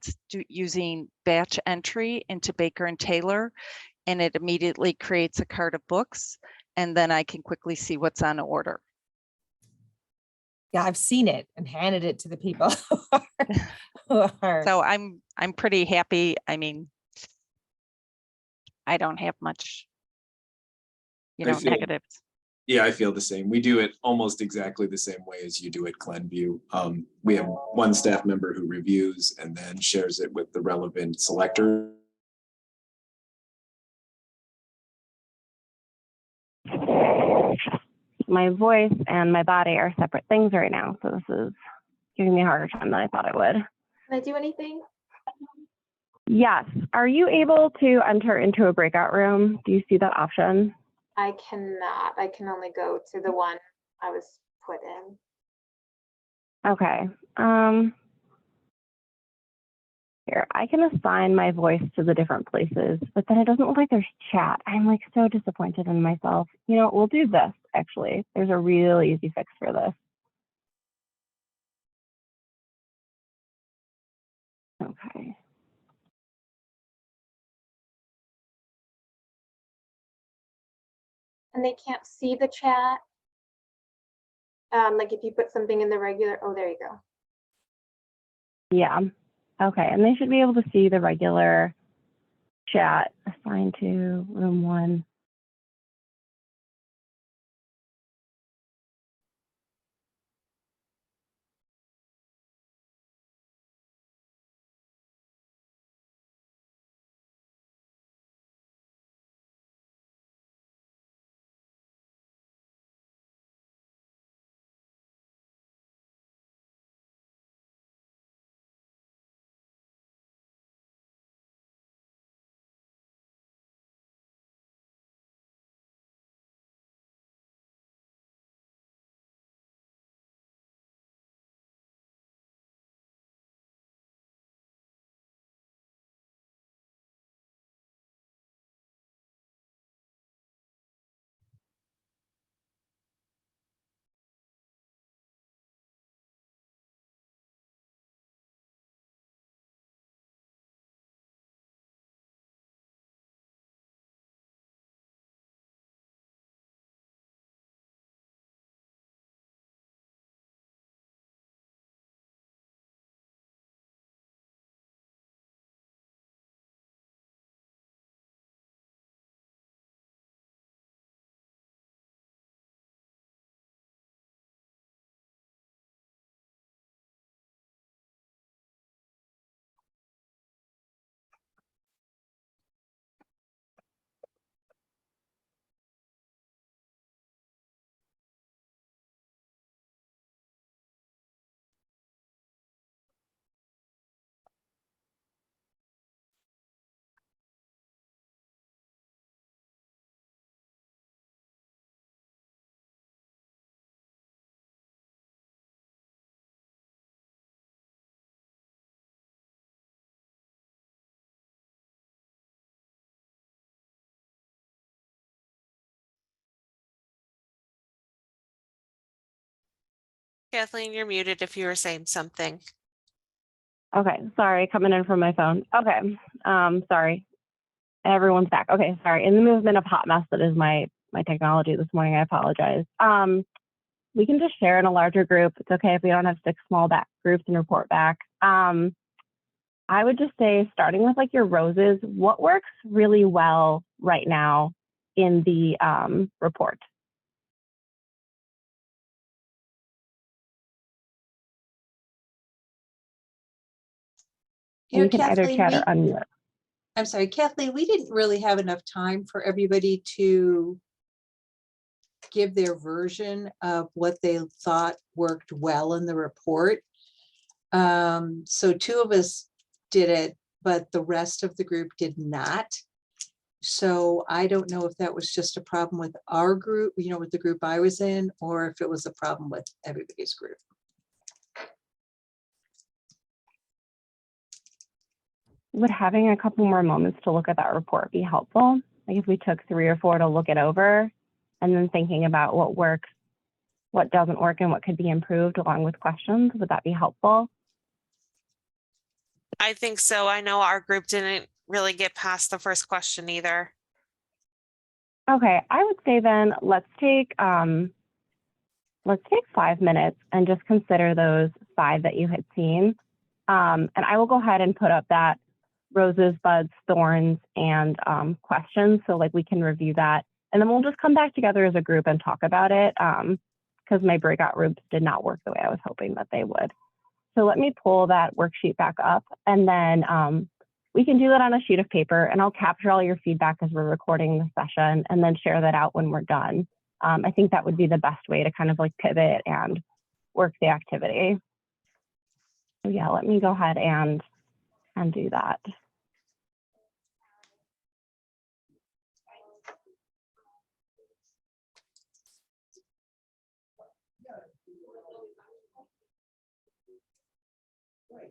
using batch entry into Baker and Taylor, and it immediately creates a cart of books, and then I can quickly see what's on order. Yeah, I've seen it and handed it to the people who are. So I'm pretty happy. I mean, I don't have much, negatives. Yeah, I feel the same. We do it almost exactly the same way as you do at Glenview. We have one staff member who reviews and then shares it with the relevant selector. My voice and my body are separate things right now, so this is giving me a harder time than I thought it would. Can I do anything? Yes. Are you able to enter into a breakout room? Do you see that option? I cannot. I can only go to the one I was put in. Okay. Here, I can assign my voice to the different places, but then it doesn't look like there's chat. I'm like so disappointed in myself. You know, we'll do this actually. There's a real easy fix for this. Okay. And they can't see the chat. Like if you put something in the regular, oh, there you go. Yeah. Okay. And they should be able to see the regular chat assigned to room 1. Kathleen, you're muted if you were saying something. Okay. Sorry, coming in from my phone. Okay. Sorry. Everyone's back. Okay. Sorry. In the movement of hot mess that is my technology this morning, I apologize. We can just share in a larger group. It's okay if we don't have 6 small back groups and report back. I would just say, starting with like your roses, what works really well right now in the report? And you can either chat or unmute. I'm sorry, Kathleen, we didn't really have enough time for everybody to give their version of what they thought worked well in the report. So 2 of us did it, but the rest of the group did not. So I don't know if that was just a problem with our group, you know, with the group I was in, or if it was a problem with everybody's group. Would having a couple more moments to look at that report be helpful? Like if we took 3 or 4 to look it over and then thinking about what works, what doesn't work, and what could be improved along with questions, would that be helpful? I think so. I know our group didn't really get past the first question either. Okay, I would say then let's take 5 minutes and just consider those 5 that you had seen. And I will go ahead and put up that roses, buds, thorns, and questions, so like we can review that. And then we'll just come back together as a group and talk about it, because my breakout groups did not work the way I was hoping that they would. So let me pull that worksheet back up, and then we can do that on a sheet of paper, and I'll capture all your feedback as we're recording the session and then share that out when we're done. I think that would be the best way to kind of like pivot and work the activity. So yeah, let me go ahead and do that. Okay.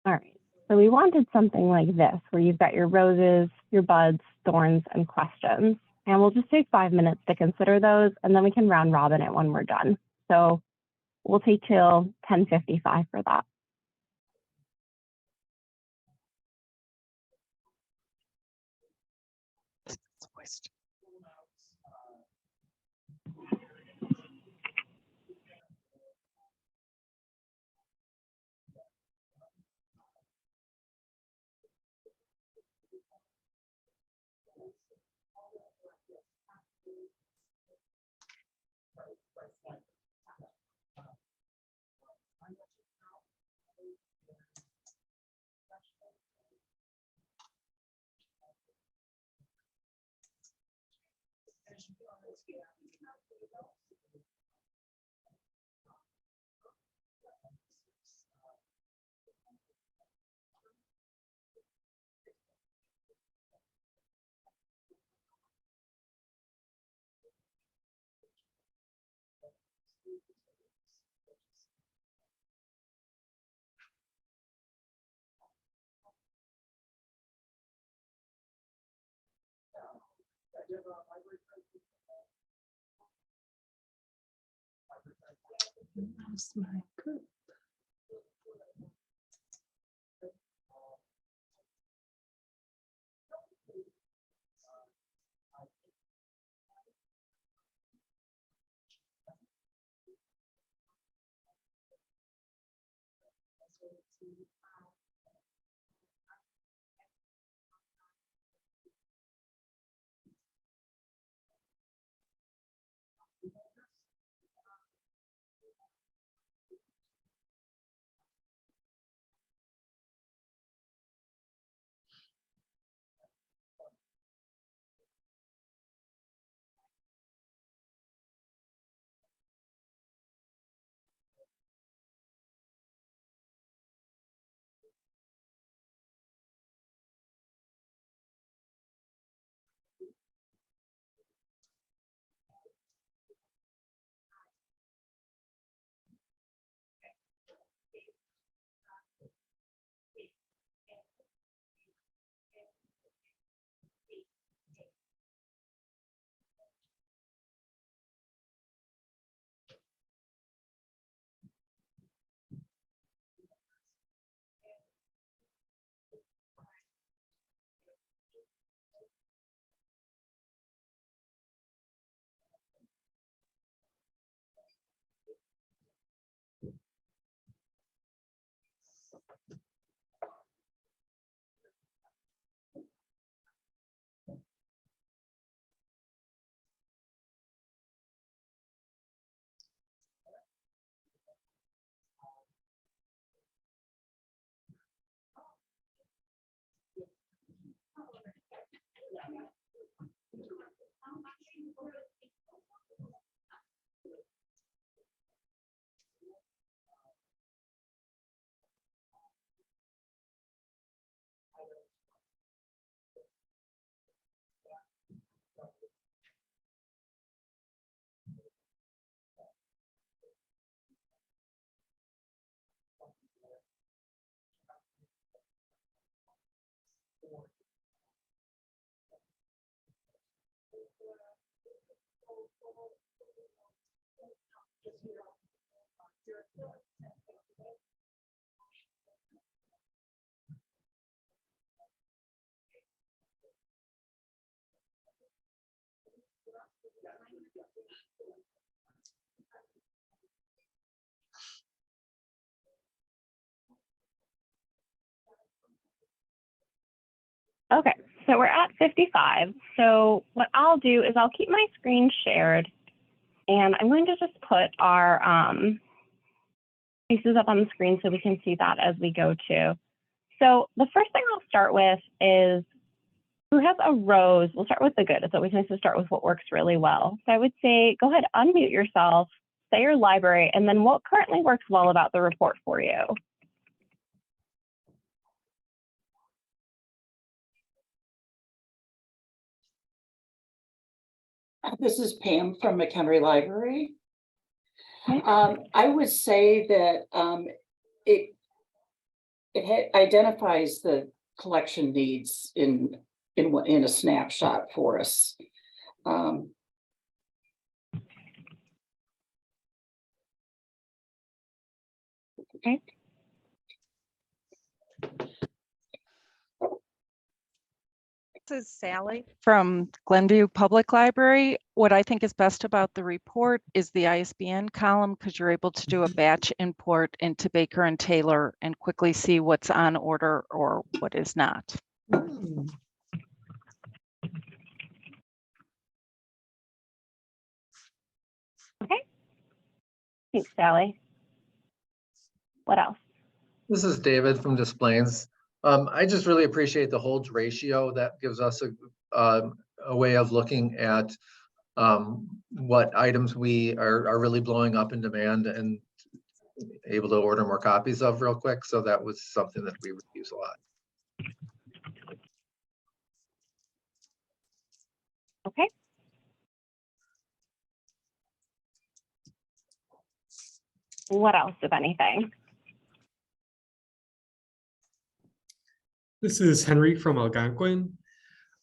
All right, so we wanted something like this, where you've got your roses, your buds, thorns, and questions. And we'll just take 5 minutes to consider those, and then we can round robin it when we're done. So we'll take till 10:55 for that. That's my group. Okay, so we're at 55. So what I'll do is I'll keep my screen shared, and I'm going to just put our faces up on the screen so we can see that as we go too. So the first thing I'll start with is, who has a rose? We'll start with the good. It's always nice to start with what works really well. So I would say, go ahead, unmute yourself, say your library, and then what currently works well about the report for you. This is Pam from McHenry Library. I would say that it identifies the collection needs in a snapshot for us. Okay. This is Sally from Glenview Public Library. What I think is best about the report is the ISBN column, because you're able to do a batch import into Baker and Taylor and quickly see what's on order or what is not. Okay. Thanks, Sally. What else? This is David from Displays. I just really appreciate the holds ratio. That gives us a way of looking at what items we are really blowing up in demand and able to order more copies of real quick. So that was something that we would use a lot. Okay. What else, if anything? This is Henry from Algonquin.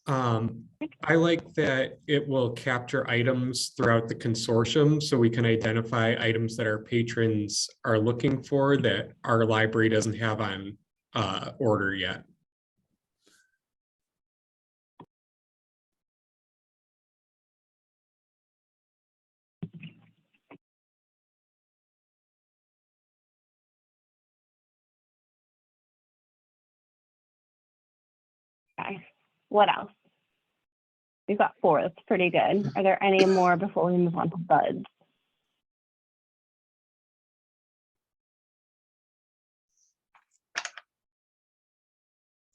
I like that it will capture items throughout the consortium so we can identify items that our patrons are looking for that our library doesn't have on order yet. Okay. What else? We've got 4. That's pretty good. Are there any more before we move on to buds?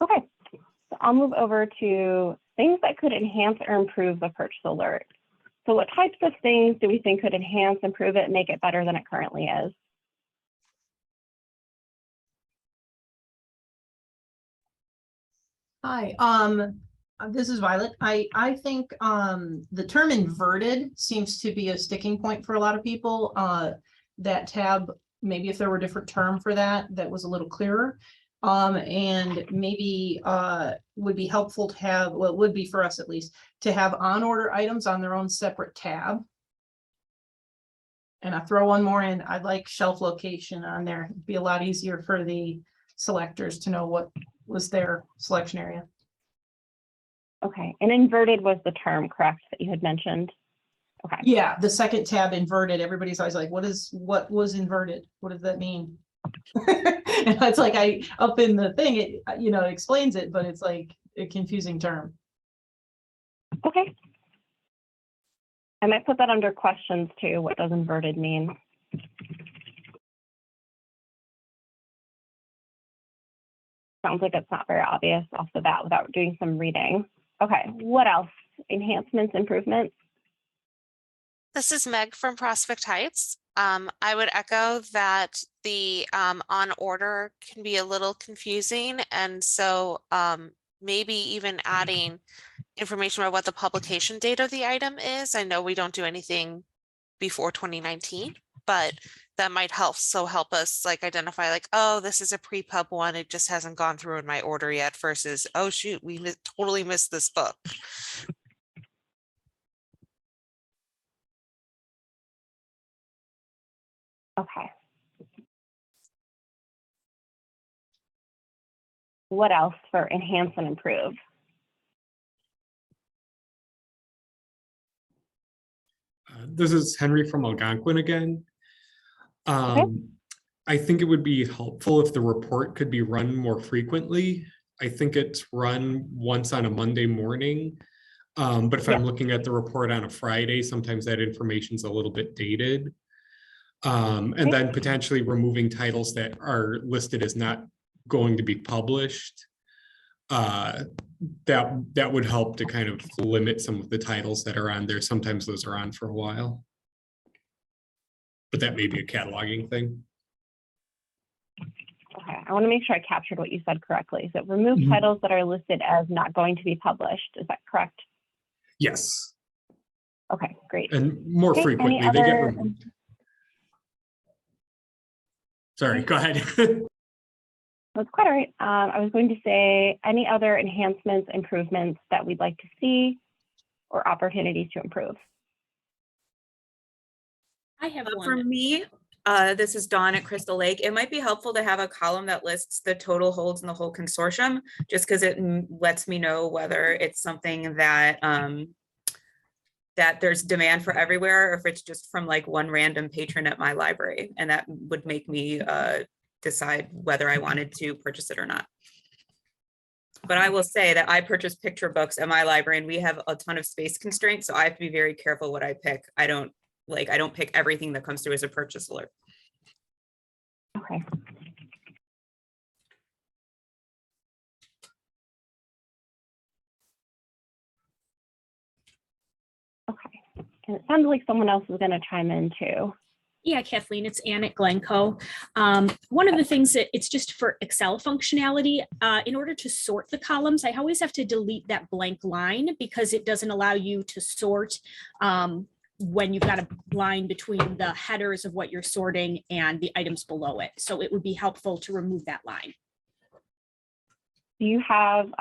Okay. So I'll move over to things that could enhance or improve the purchase alert. So what types of things do we think could enhance, improve it, make it better than it currently is? Hi, this is Violet. I think the term inverted seems to be a sticking point for a lot of people. That tab, maybe if there were a different term for that, that was a little clearer. And maybe would be helpful to have, well, it would be for us at least, to have on order items on their own separate tab. And I throw one more in, I'd like shelf location on there. It'd be a lot easier for the selectors to know what was their selection area. Okay, and inverted was the term, correct, that you had mentioned? Okay. Yeah, the second tab inverted, everybody's always like, what was inverted? What does that mean? And it's like, I up in the thing, it, you know, it explains it, but it's like a confusing term. Okay. I might put that under questions too. What does inverted mean? Sounds like it's not very obvious off the bat without doing some reading. Okay, what else? Enhancements, improvements? This is Meg from Prospect Heights. I would echo that the on order can be a little confusing, and so maybe even adding information about what the publication date of the item is. I know we don't do anything before 2019, but that might help us like identify like, oh, this is a pre-pub one, it just hasn't gone through in my order yet, versus, oh shoot, we totally missed this book. Okay. What else for enhance and improve? This is Henry from Algonquin again. I think it would be helpful if the report could be run more frequently. I think it's run once on a Monday morning. But if I'm looking at the report on a Friday, sometimes that information is a little bit dated. And then potentially removing titles that are listed as not going to be published. That would help to kind of limit some of the titles that are on there. Sometimes those are on for a while. But that may be a cataloging thing. Okay, I want to make sure I captured what you said correctly. So remove titles that are listed as not going to be published. Is that correct? Yes. Okay, great. And more Okay, any frequently, they get other- removed. Sorry, go ahead. That's quite all right. I was going to say any other enhancements, improvements that we'd like to see or opportunities to improve. I have For one. me, this is Dawn at Crystal Lake. It might be helpful to have a column that lists the total holds in the whole consortium, just because it lets me know whether it's something that that there's demand for everywhere, or if it's just from like one random patron at my library, and that would make me decide whether I wanted to purchase it or not. But I will say that I purchase picture books at my library, and we have a ton of space constraints, so I have to be very careful what I pick. I don't pick everything that comes through as a purchase alert. Okay. Okay. And it sounds like someone else is going to chime in too. Yeah, Kathleen, it's Ann at Glencoe. One of the things that it's just for Excel functionality, in order to sort the columns, I always have to delete that blank line because it doesn't allow you to sort when you've got a line between the headers of what you're sorting and the items below it. So it would be helpful to remove that line. Do you have,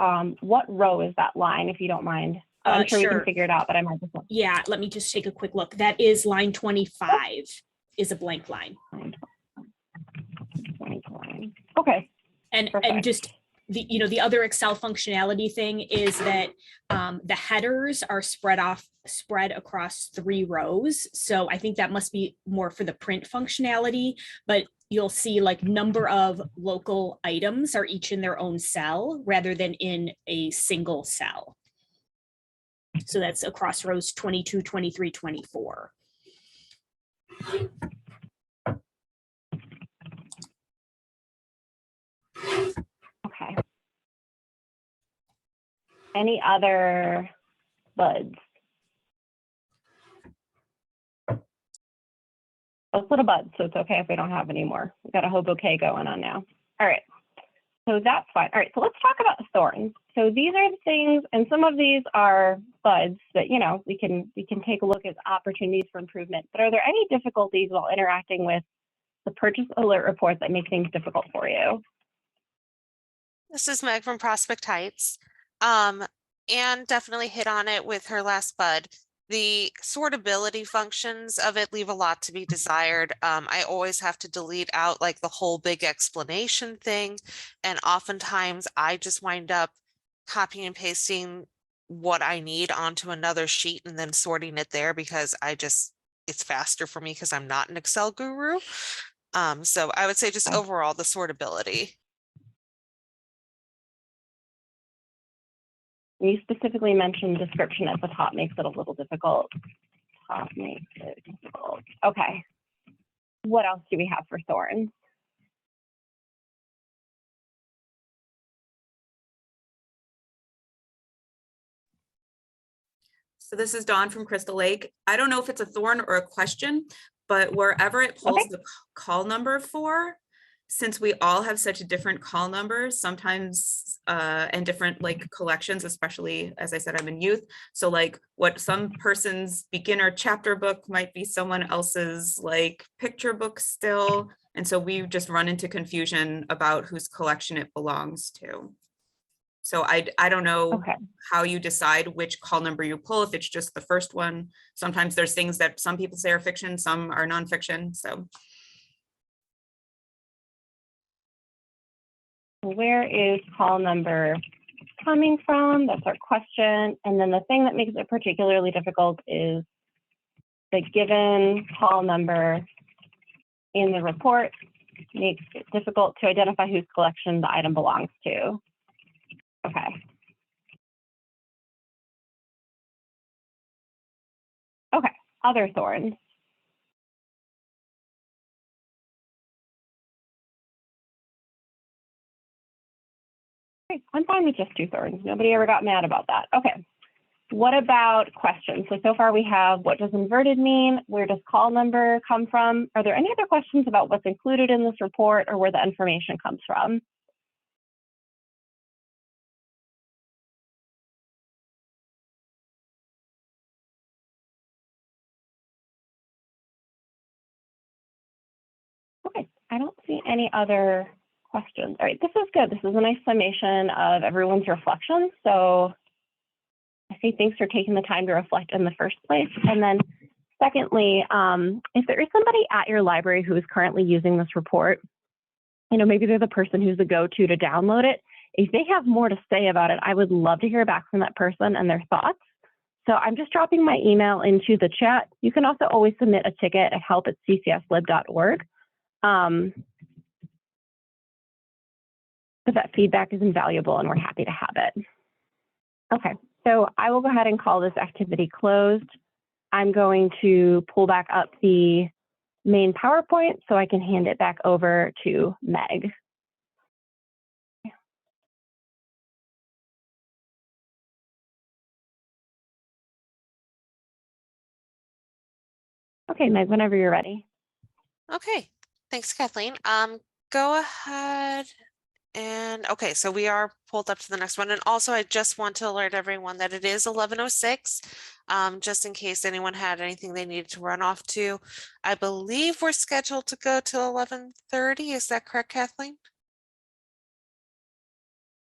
what row is that line, if you don't mind? I'm sure we Sure. can figure it out, but I might just. Yeah, let me just take a quick look. That is line 25 is a blank line. 25. Okay. And Perfect. just the other Excel functionality thing is that the headers are spread across 3 rows. So I think that must be more for the print functionality, but you'll see like number of local items are each in their own cell rather than in a single cell. So that's across rows 22, 23, 24. Okay. Any other buds? Let's put a bud, so it's okay if we don't have any more. We've got a whole bouquet going on now. All right. So that's fine. All right, so let's talk about thorns. So these are the things, and some of these are buds that, we can take a look at opportunities for improvement. But are there any difficulties while interacting with the purchase alert report that make things difficult for you? This is Meg from Prospect Heights. Anne definitely hit on it with her last bud. The sortability functions of it leave a lot to be desired. I always have to delete out like the whole big explanation thing. And oftentimes I just wind up copying and pasting what I need onto another sheet and then sorting it there because it's faster for me because I'm not an Excel guru. So I would say just overall the sortability. You specifically mentioned description at the top makes it a little difficult. Top makes it difficult. Okay. What else do we have for thorns? So this is Dawn from Crystal Lake. I don't know if it's a thorn or a question, but wherever it pulls the call number for, since we all have such a different call numbers sometimes and different like collections, especially as I said, I'm in youth. So like what some person's beginner chapter book might be someone else's like picture book still. And so we just run into confusion about whose collection it belongs to. So I don't know how you decide which call number you pull, if it's just the first one. Sometimes there's things that some people say are fiction, some are nonfiction, so. Where is call number coming from? That's our question. And then the thing that makes it particularly difficult is the given call number in the report makes it difficult to identify whose collection the item belongs to. Okay. Okay, other thorns. Okay, I'm fine with just 2 thorns. Nobody ever got mad about that. Okay. What about questions? So far we have, what does inverted mean? Where does call number come from? Are there any other questions about what's included in this report or where the information comes from? any other questions? All right, this is good. This is a nice summation of everyone's reflections. So I say thanks for taking the time to reflect in the first place. And then secondly, if there is somebody at your library who is currently using this report, you know, maybe they're the person who's the go-to to download it. If they have more to say about it, I would love to hear back from that person and their thoughts. So I'm just dropping my email into the chat. You can also always submit a ticket at help@ccslib.org. But that feedback is invaluable and we're happy to have it. Okay, so I will go ahead and call this activity closed. I'm going to pull back up the main PowerPoint so I can hand it back over to Meg. Okay, Meg, whenever you're ready. Okay, thanks, Kathleen. Go ahead and, okay, so we are pulled up to the next one. And also, I just want to alert everyone that it is 11:06, just in case anyone had anything they needed to run off to. I believe we're scheduled to go till 11:30. Is that correct, Kathleen?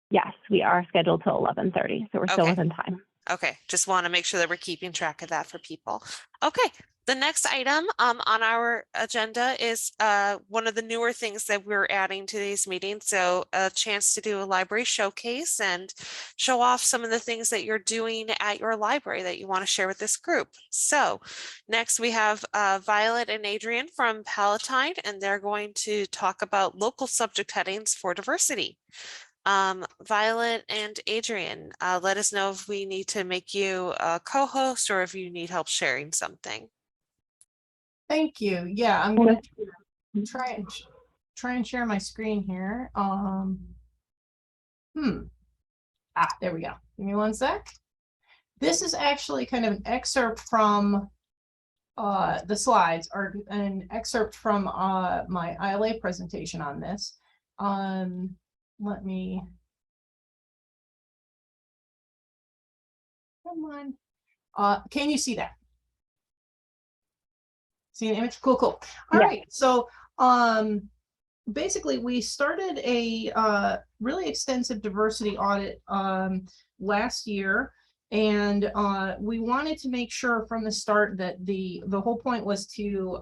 Yes, we are scheduled till 11:30, so we're still Okay. within time. Okay, just want to make sure that we're keeping track of that for people. Okay, the next item on our agenda is one of the newer things that we're adding to these meetings. So a chance to do a library showcase and show off some of the things that you're doing at your library that you want to share with this group. So next we have Violet and Adrian from Palatine, and they're going to talk about local subject headings for diversity. Violet and Adrian, let us know if we need to make you a co-host or if you need help sharing something. Thank you. Yeah, I'm gonna try and share my screen here. There we go. Give me one sec. This is actually kind of an excerpt from the slides, or an excerpt from my ILA presentation on this. Let me, come on. Can you see that? See an image? Cool, cool. All right. So basically we started a really extensive diversity audit last year. And we wanted to make sure from the start that the whole point was to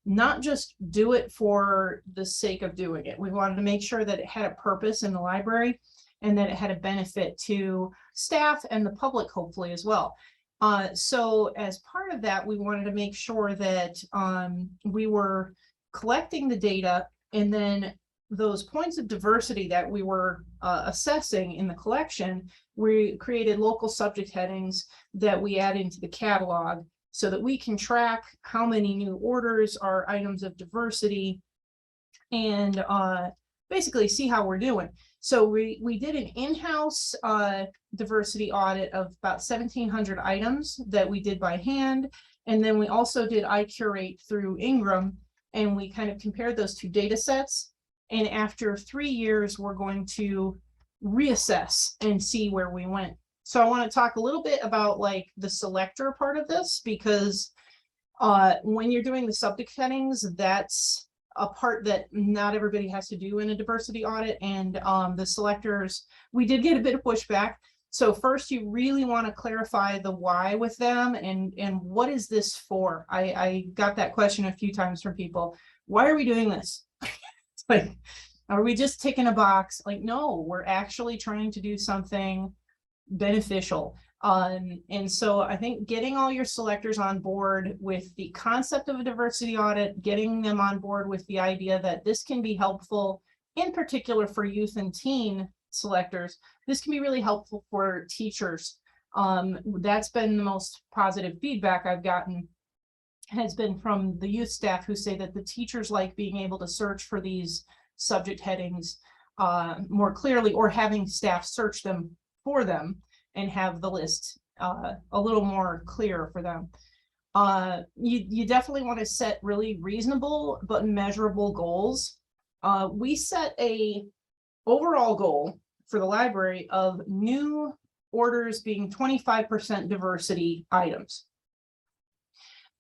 not just do it for the sake of doing it. We wanted to make sure that it had a purpose in the library and that it had a benefit to staff and the public, hopefully, as well. So as part of that, we wanted to make sure that we were collecting the data, and then those points of diversity that we were assessing in the collection, we created local subject headings that we add into the catalog so that we can track how many new orders are items of diversity and basically see how we're doing. So we did an in-house diversity audit of about 1,700 items that we did by hand. And then we also did iCurate through Ingram, and we kind of compared those two data sets. And after 3 years, we're going to reassess and see where we went. So I want to talk a little bit about like the selector part of this, because when you're doing the subject headings, that's a part that not everybody has to do in a diversity audit. And the selectors, we did get a bit of pushback. So first, you really want to clarify the why with them, and what is this for? I got that question a few times from people. Why are we doing this? It's like, are we just ticking a box? Like, no, we're actually trying to do something beneficial. And so I think getting all your selectors on board with the concept of a diversity audit, getting them on board with the idea that this can be helpful, in particular for youth and teen selectors, this can be really helpful for teachers. That's been the most positive feedback I've gotten, has been from the youth staff, who say that the teachers like being able to search for these subject headings more clearly, or having staff search them for them and have the list a little more clear for them. You definitely want to set really reasonable but measurable goals. We set a overall goal for the library of new orders being 25% diversity items.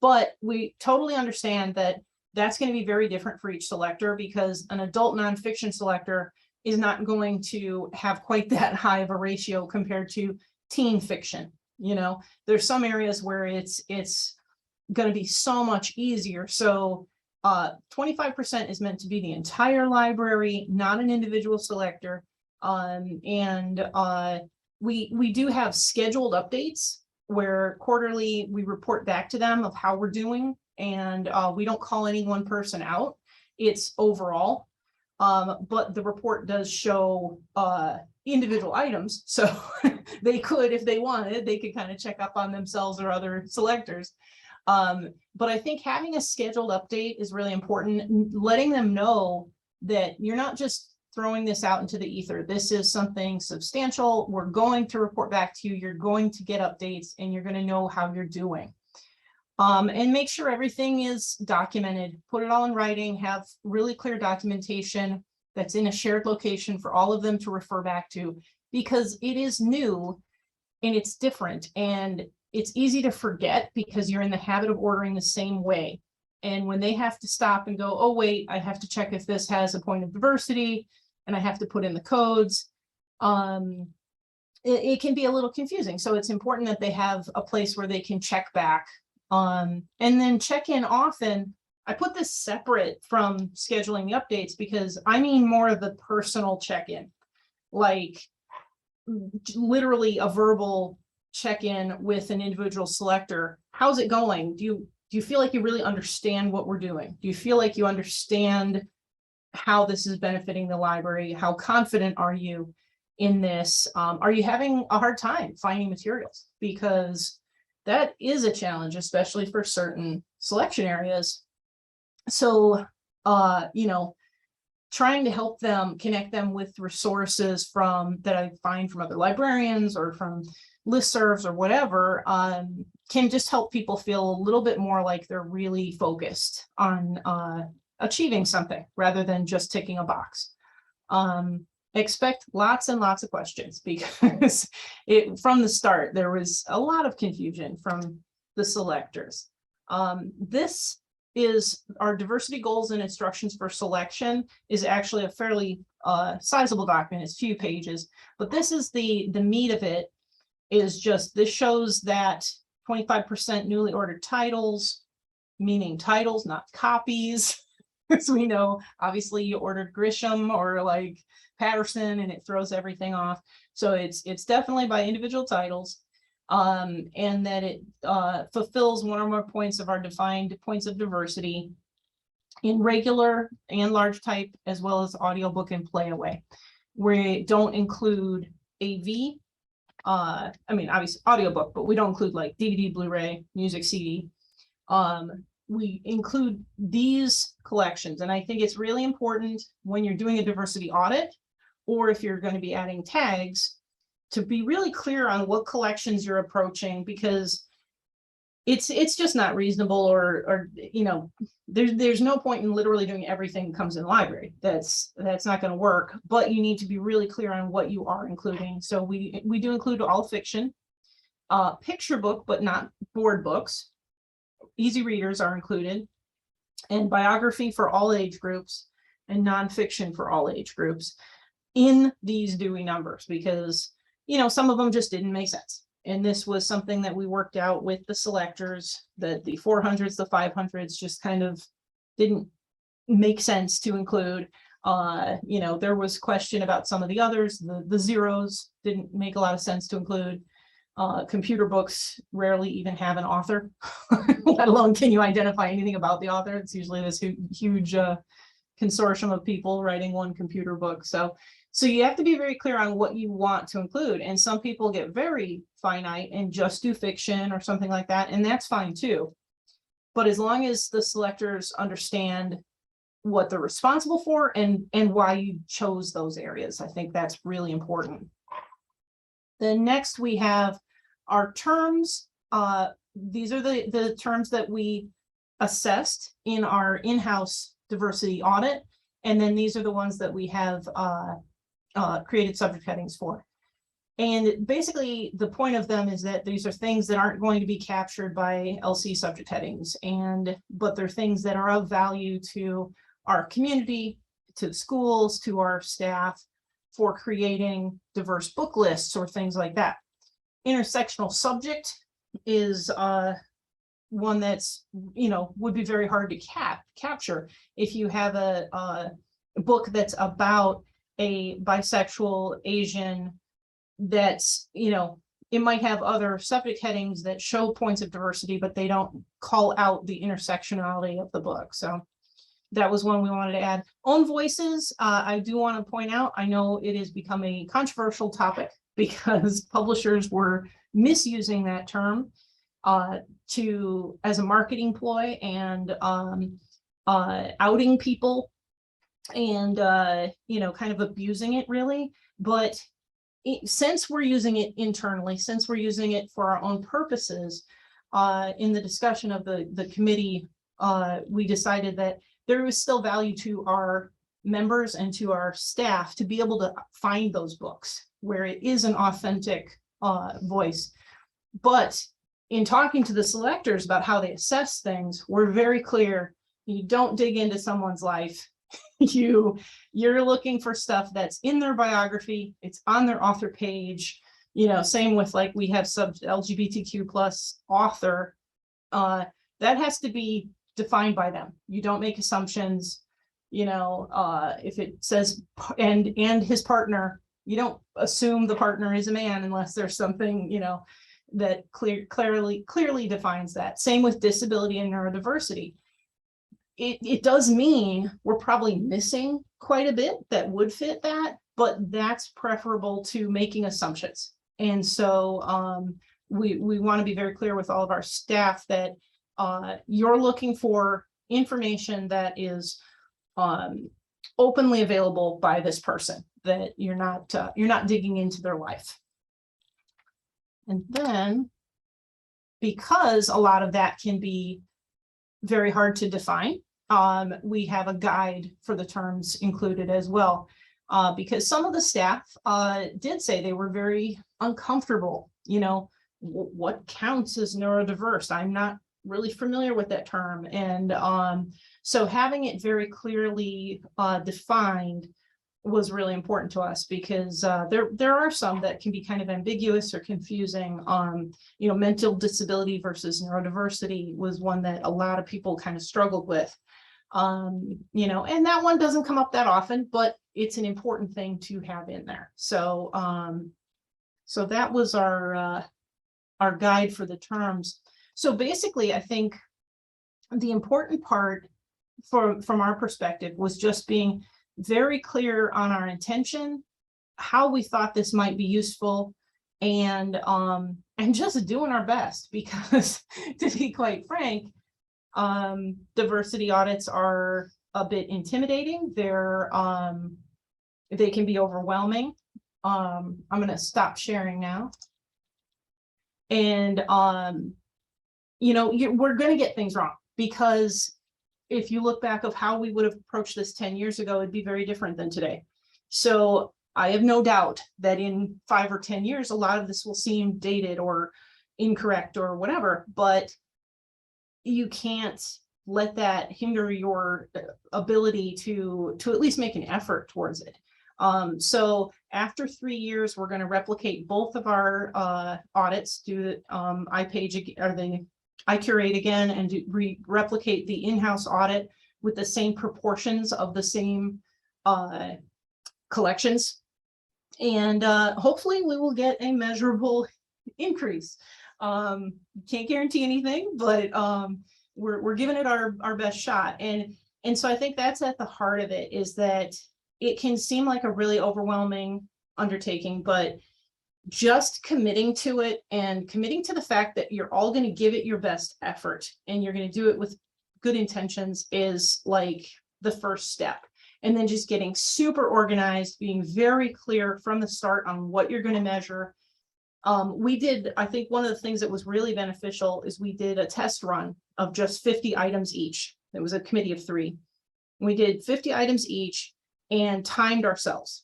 But we totally understand that that's going to be very different for each selector, because an adult nonfiction selector is not going to have quite that high of a ratio compared to teen fiction. You know, there's some areas where it's going to be so much easier. So 25% is meant to be the entire library, not an individual selector. We do have scheduled updates where quarterly we report back to them of how we're doing, and we don't call any one person out. It's overall, but the report does show individual items, so they could, if they wanted, they could kind of check up on themselves or other selectors. But I think having a scheduled update is really important, letting them know that you're not just throwing this out into the ether. This is something substantial. We're going to report back to you. You're going to get updates, and you're going to know how you're doing. And make sure everything is documented. Put it all in writing. Have really clear documentation that's in a shared location for all of them to refer back to, because it is new and it's different, and it's easy to forget because you're in the habit of ordering the same way. And when they have to stop and go, oh, wait, I have to check if this has a point of diversity, and I have to put in the codes, it can be a little confusing. So it's important that they have a place where they can check back, and then check in often. I put this separate from scheduling the updates because I mean more of the personal check-in, like literally a verbal check-in with an individual selector. How's it going? Do you feel like you really understand what we're doing? Do you feel like you understand how this is benefiting the library? How confident are you in this? Are you having a hard time finding materials? Because that is a challenge, especially for certain selection areas. So, you know, trying to help them, connect them with resources that I find from other librarians or from listservs or whatever, can just help people feel a little bit more like they're really focused on achieving something rather than just ticking a box. Expect lots and lots of questions, because from the start, there was a lot of confusion from the selectors. This is our diversity goals and instructions for selection is actually a fairly sizable document. It's a few pages, but this is the meat of it. Is just, this shows that 25% newly ordered titles, meaning titles, not copies. As we know, obviously you ordered Grisham or like Patterson and it throws everything off. So it's definitely by individual titles, and that it fulfills one or more points of our defined points of diversity in regular and large type, as well as audiobook and playaway. We don't include AV. I mean, obviously audiobook, but we don't include like DVD, Blu-ray, music, CD. We include these collections. And I think it's really important when you're doing a diversity audit, or if you're going to be adding tags, to be really clear on what collections you're approaching, because it's just not reasonable, or you know, there's no point in literally doing everything that comes in the library. That's not going to work, but you need to be really clear on what you are including. So we do include all fiction, picture book, but not board books. Easy readers are included, and biography for all age groups, and nonfiction for all age groups in these Dewey numbers, because, you know, some of them just didn't make sense. And this was something that we worked out with the selectors, that the 400s, the 500s just kind of didn't make sense to include. You know, there was question about some of the others. The zeros didn't make a lot of sense to include. Computer books rarely even have an author, let alone can you identify anything about the author. It's usually this huge consortium of people writing one computer book. So you have to be very clear on what you want to include. And some people get very finite and just do fiction or something like that, and that's fine too. But as long as the selectors understand what they're responsible for and why you chose those areas, I think that's really important. Then next we have our terms. These are the terms that we assessed in our in-house diversity audit. And then these are the ones that we have created subject headings for. And basically, the point of them is that these are things that aren't going to be captured by LC subject headings, but they're things that are of value to our community, to the schools, to our staff for creating diverse book lists or things like that. Intersectional subject is one that's, would be very hard to capture if you have a book that's about a bisexual Asian that's, it might have other subject headings that show points of diversity, but they don't call out the intersectionality of the book. So that was one we wanted to add. Own voices, I do want to point out, I know it has become a controversial topic because publishers were misusing that term as a marketing ploy and outing people and kind of abusing it really. But since we're using it internally, since we're using it for our own purposes, in the discussion of the committee, we decided that there was still value to our members and to our staff to be able to find those books where it is an authentic voice. But in talking to the selectors about how they assess things, we're very clear, you don't dig into someone's life. You're looking for stuff that's in their biography, it's on their author page, same with like we have LGBTQ plus author, that has to be defined by them. You don't make assumptions, if it says and his partner, you don't assume the partner is a man unless there's something, that clearly defines that. Same with disability and neurodiversity. It does mean we're probably missing quite a bit that would fit that, but that's preferable to making assumptions. And so we want to be very clear with all of our staff that you're looking for information that is openly available by this person, that you're not digging into their life. And then, because a lot of that can be very hard to define, we have a guide for the terms included as well, because some of the staff did say they were very uncomfortable. What counts as neurodiverse? I'm not really familiar with that term. And so having it very clearly defined was really important to us, because there are some that can be kind of ambiguous or confusing. Mental disability versus neurodiversity was one that a lot of people kind of struggled with. And that one doesn't come up that often, but it's an important thing to have in there. So so that was our guide for the terms. So basically, I think the important part from our perspective was just being very clear on our intention, how we thought this might be useful, and just doing our best, because to be quite frank, diversity audits are a bit intimidating. They can be overwhelming. I'm going to stop sharing now. And we're going to get things wrong, because if you look back of how we would have approached this 10 years ago, it'd be very different than today. So I have no doubt that in 5 or 10 years, a lot of this will seem dated or incorrect or whatever, but you can't let that hinder your ability to at least make an effort towards it. So after 3 years, we're going to replicate both of our audits, do the iPage or the iCurate again, and replicate the in-house audit with the same proportions of the same collections. And hopefully we will get a measurable increase. Can't guarantee anything, but we're giving it our best shot. And so I think that's at the heart of it, is that it can seem like a really overwhelming undertaking, but just committing to it and committing to the fact that you're all going to give it your best effort and you're going to do it with good intentions is like the first step. And then just getting super organized, being very clear from the start on what you're going to measure. I think one of the things that was really beneficial is we did a test run of just 50 items each. It was a committee of 3. We did 50 items each and timed ourselves.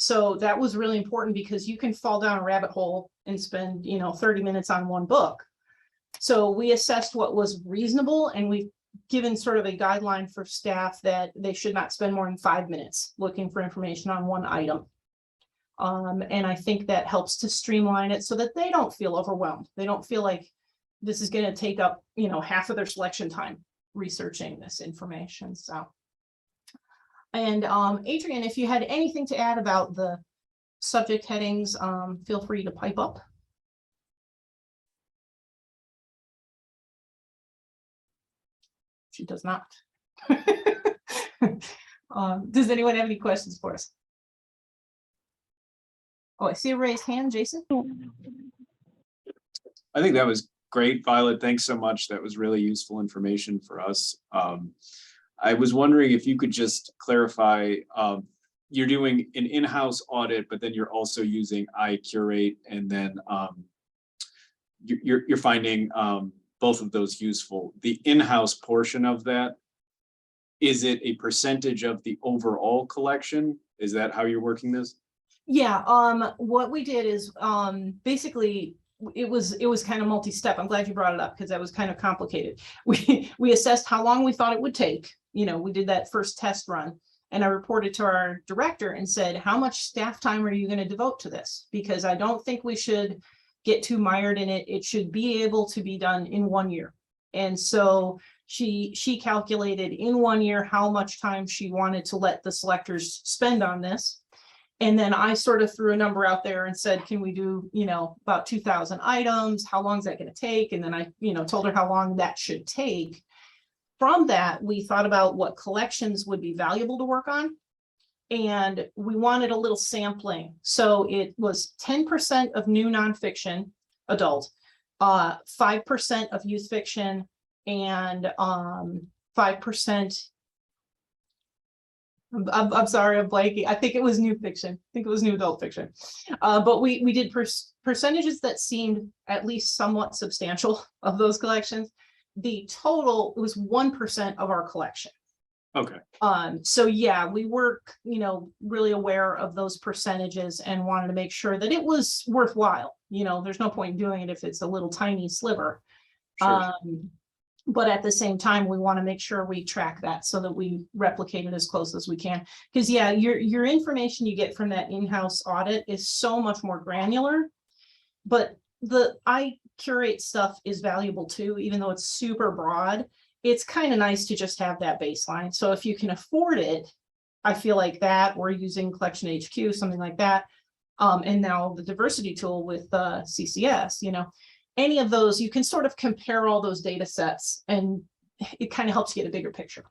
So that was really important because you can fall down a rabbit hole and spend, 30 minutes on one book. So we assessed what was reasonable, and we've given sort of a guideline for staff that they should not spend more than 5 minutes looking for information on one item. And I think that helps to streamline it so that they don't feel overwhelmed. They don't feel like this is going to take up, half of their selection time researching this information. So. And Adrian, if you had anything to add about the subject headings, feel free to pipe up. She does not. Does anyone have any questions for us? Oh, I see a raised hand, Jason. I think that was great, Violet. Thanks so much. That was really useful information for us. I was wondering if you could just clarify, you're doing an in-house audit, but then you're also using iCurate, and then you're finding both of those useful. The in-house portion of that, is it a percentage of the overall collection? Is that how you're working this? Yeah, what we did is basically it was kind of multi-step. I'm glad you brought it up because that was kind of complicated. We assessed how long we thought it would take. We did that first test run, and I reported to our director and said, how much staff time are you going to devote to this? Because I don't think we should get too mired in it. It should be able to be done in 1 year. And so she calculated in 1 year how much time she wanted to let the selectors spend on this. And then I sort of threw a number out there and said, can we do, about 2,000 items? How long is that going to take? And then I, told her how long that should take. From that, we thought about what collections would be valuable to work on. And we wanted a little sampling. So it was 10% of new nonfiction, adult, 5% of youth fiction, and 5%. I'm sorry, I'm blanking. I think it was new fiction. I think it was new adult fiction. But we did percentages that seemed at least somewhat substantial of those collections. The total, it was 1% of our collection. Okay. So yeah, we were, really aware of those percentages and wanted to make sure that it was worthwhile. There's no point in doing it if it's a little tiny sliver. Sure. But at the same time, we want to make sure we track that so that we replicate it as close as we can. Because yeah, your information you get from that in-house audit is so much more granular, but the iCurate stuff is valuable too, even though it's super broad. It's kind of nice to just have that baseline. So if you can afford it, I feel like that, or using Collection HQ, something like that. And now the diversity tool with CCS, any of those, you can sort of compare all those data sets, and it kind of helps you get a bigger picture.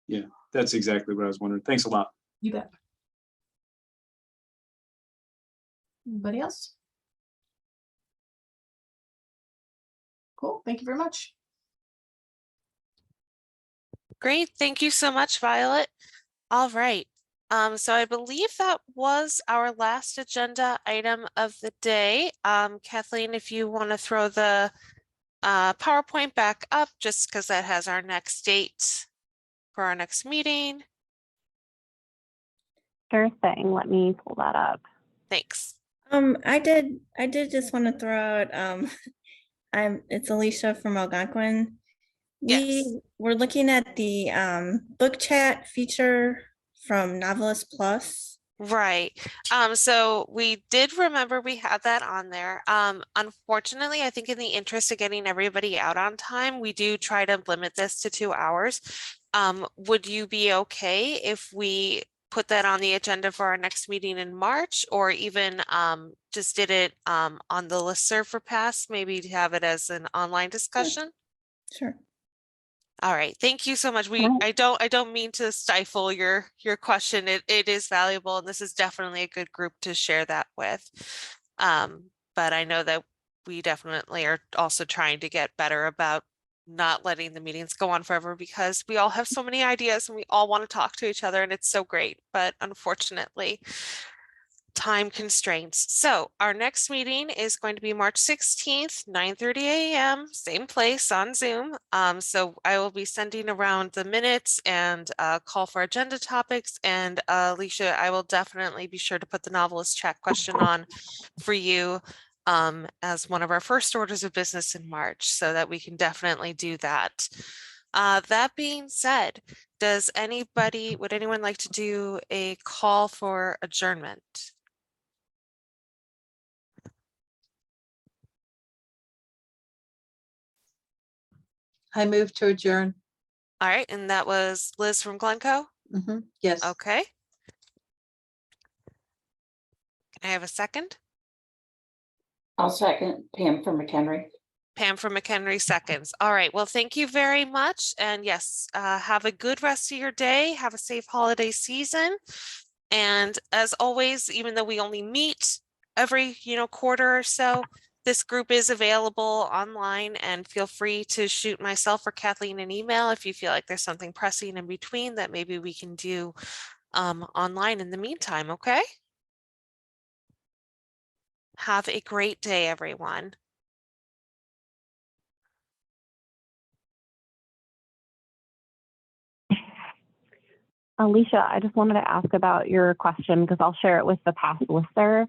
Yeah, that's exactly what I was wondering. Thanks a lot. You bet. Anybody else? Cool. Thank you very much. Great. Thank you so much, Violet. All right. So I believe that was our last agenda item of the day. Kathleen, if you want to throw the PowerPoint back up, just because that has our next date for our next meeting. Sure thing. Let me pull that up. Thanks. I did just want to throw out, it's Alicia from Algonquin. We were looking at the book chat feature from Novelist Plus. Right. So we did remember we had that on there. Unfortunately, I think in the interest of getting everybody out on time, we do try to limit this to 2 hours. Would you be okay if we put that on the agenda for our next meeting in March, or even just did it on the listserv for past, maybe to have it as an online discussion? Sure. All right, thank you so much. I don't mean to stifle your question. It is valuable, and this is definitely a good group to share that with. But I know that we definitely are also trying to get better about not letting the meetings go on forever, because we all have so many ideas and we all want to talk to each other, and it's so great. But unfortunately, time constraints. So our next meeting is going to be March 16th, 9:30 a.m., same place on Zoom. So I will be sending around the minutes and call for agenda topics. And Alicia, I will definitely be sure to put the novelist chat question on for you as one of our first orders of business in March, so that we can definitely do that. That being said, would anyone like to do a call for adjournment? I move to adjourn. All right, and that was Liz from Glencoe? Yes. Okay. Can I have a second? I'll second. Pam from McHenry. Pam from McHenry seconds. All right, well, thank you very much. And yes, have a good rest of your day. Have a safe holiday season. And as always, even though we only meet every, quarter or so, this group is available online, and feel free to shoot myself or Kathleen an email if you feel like there's something pressing in between that maybe we can do online in the meantime, okay? Have a great day, everyone. Alicia, I just wanted to ask about your question because I'll share it with the past listserv.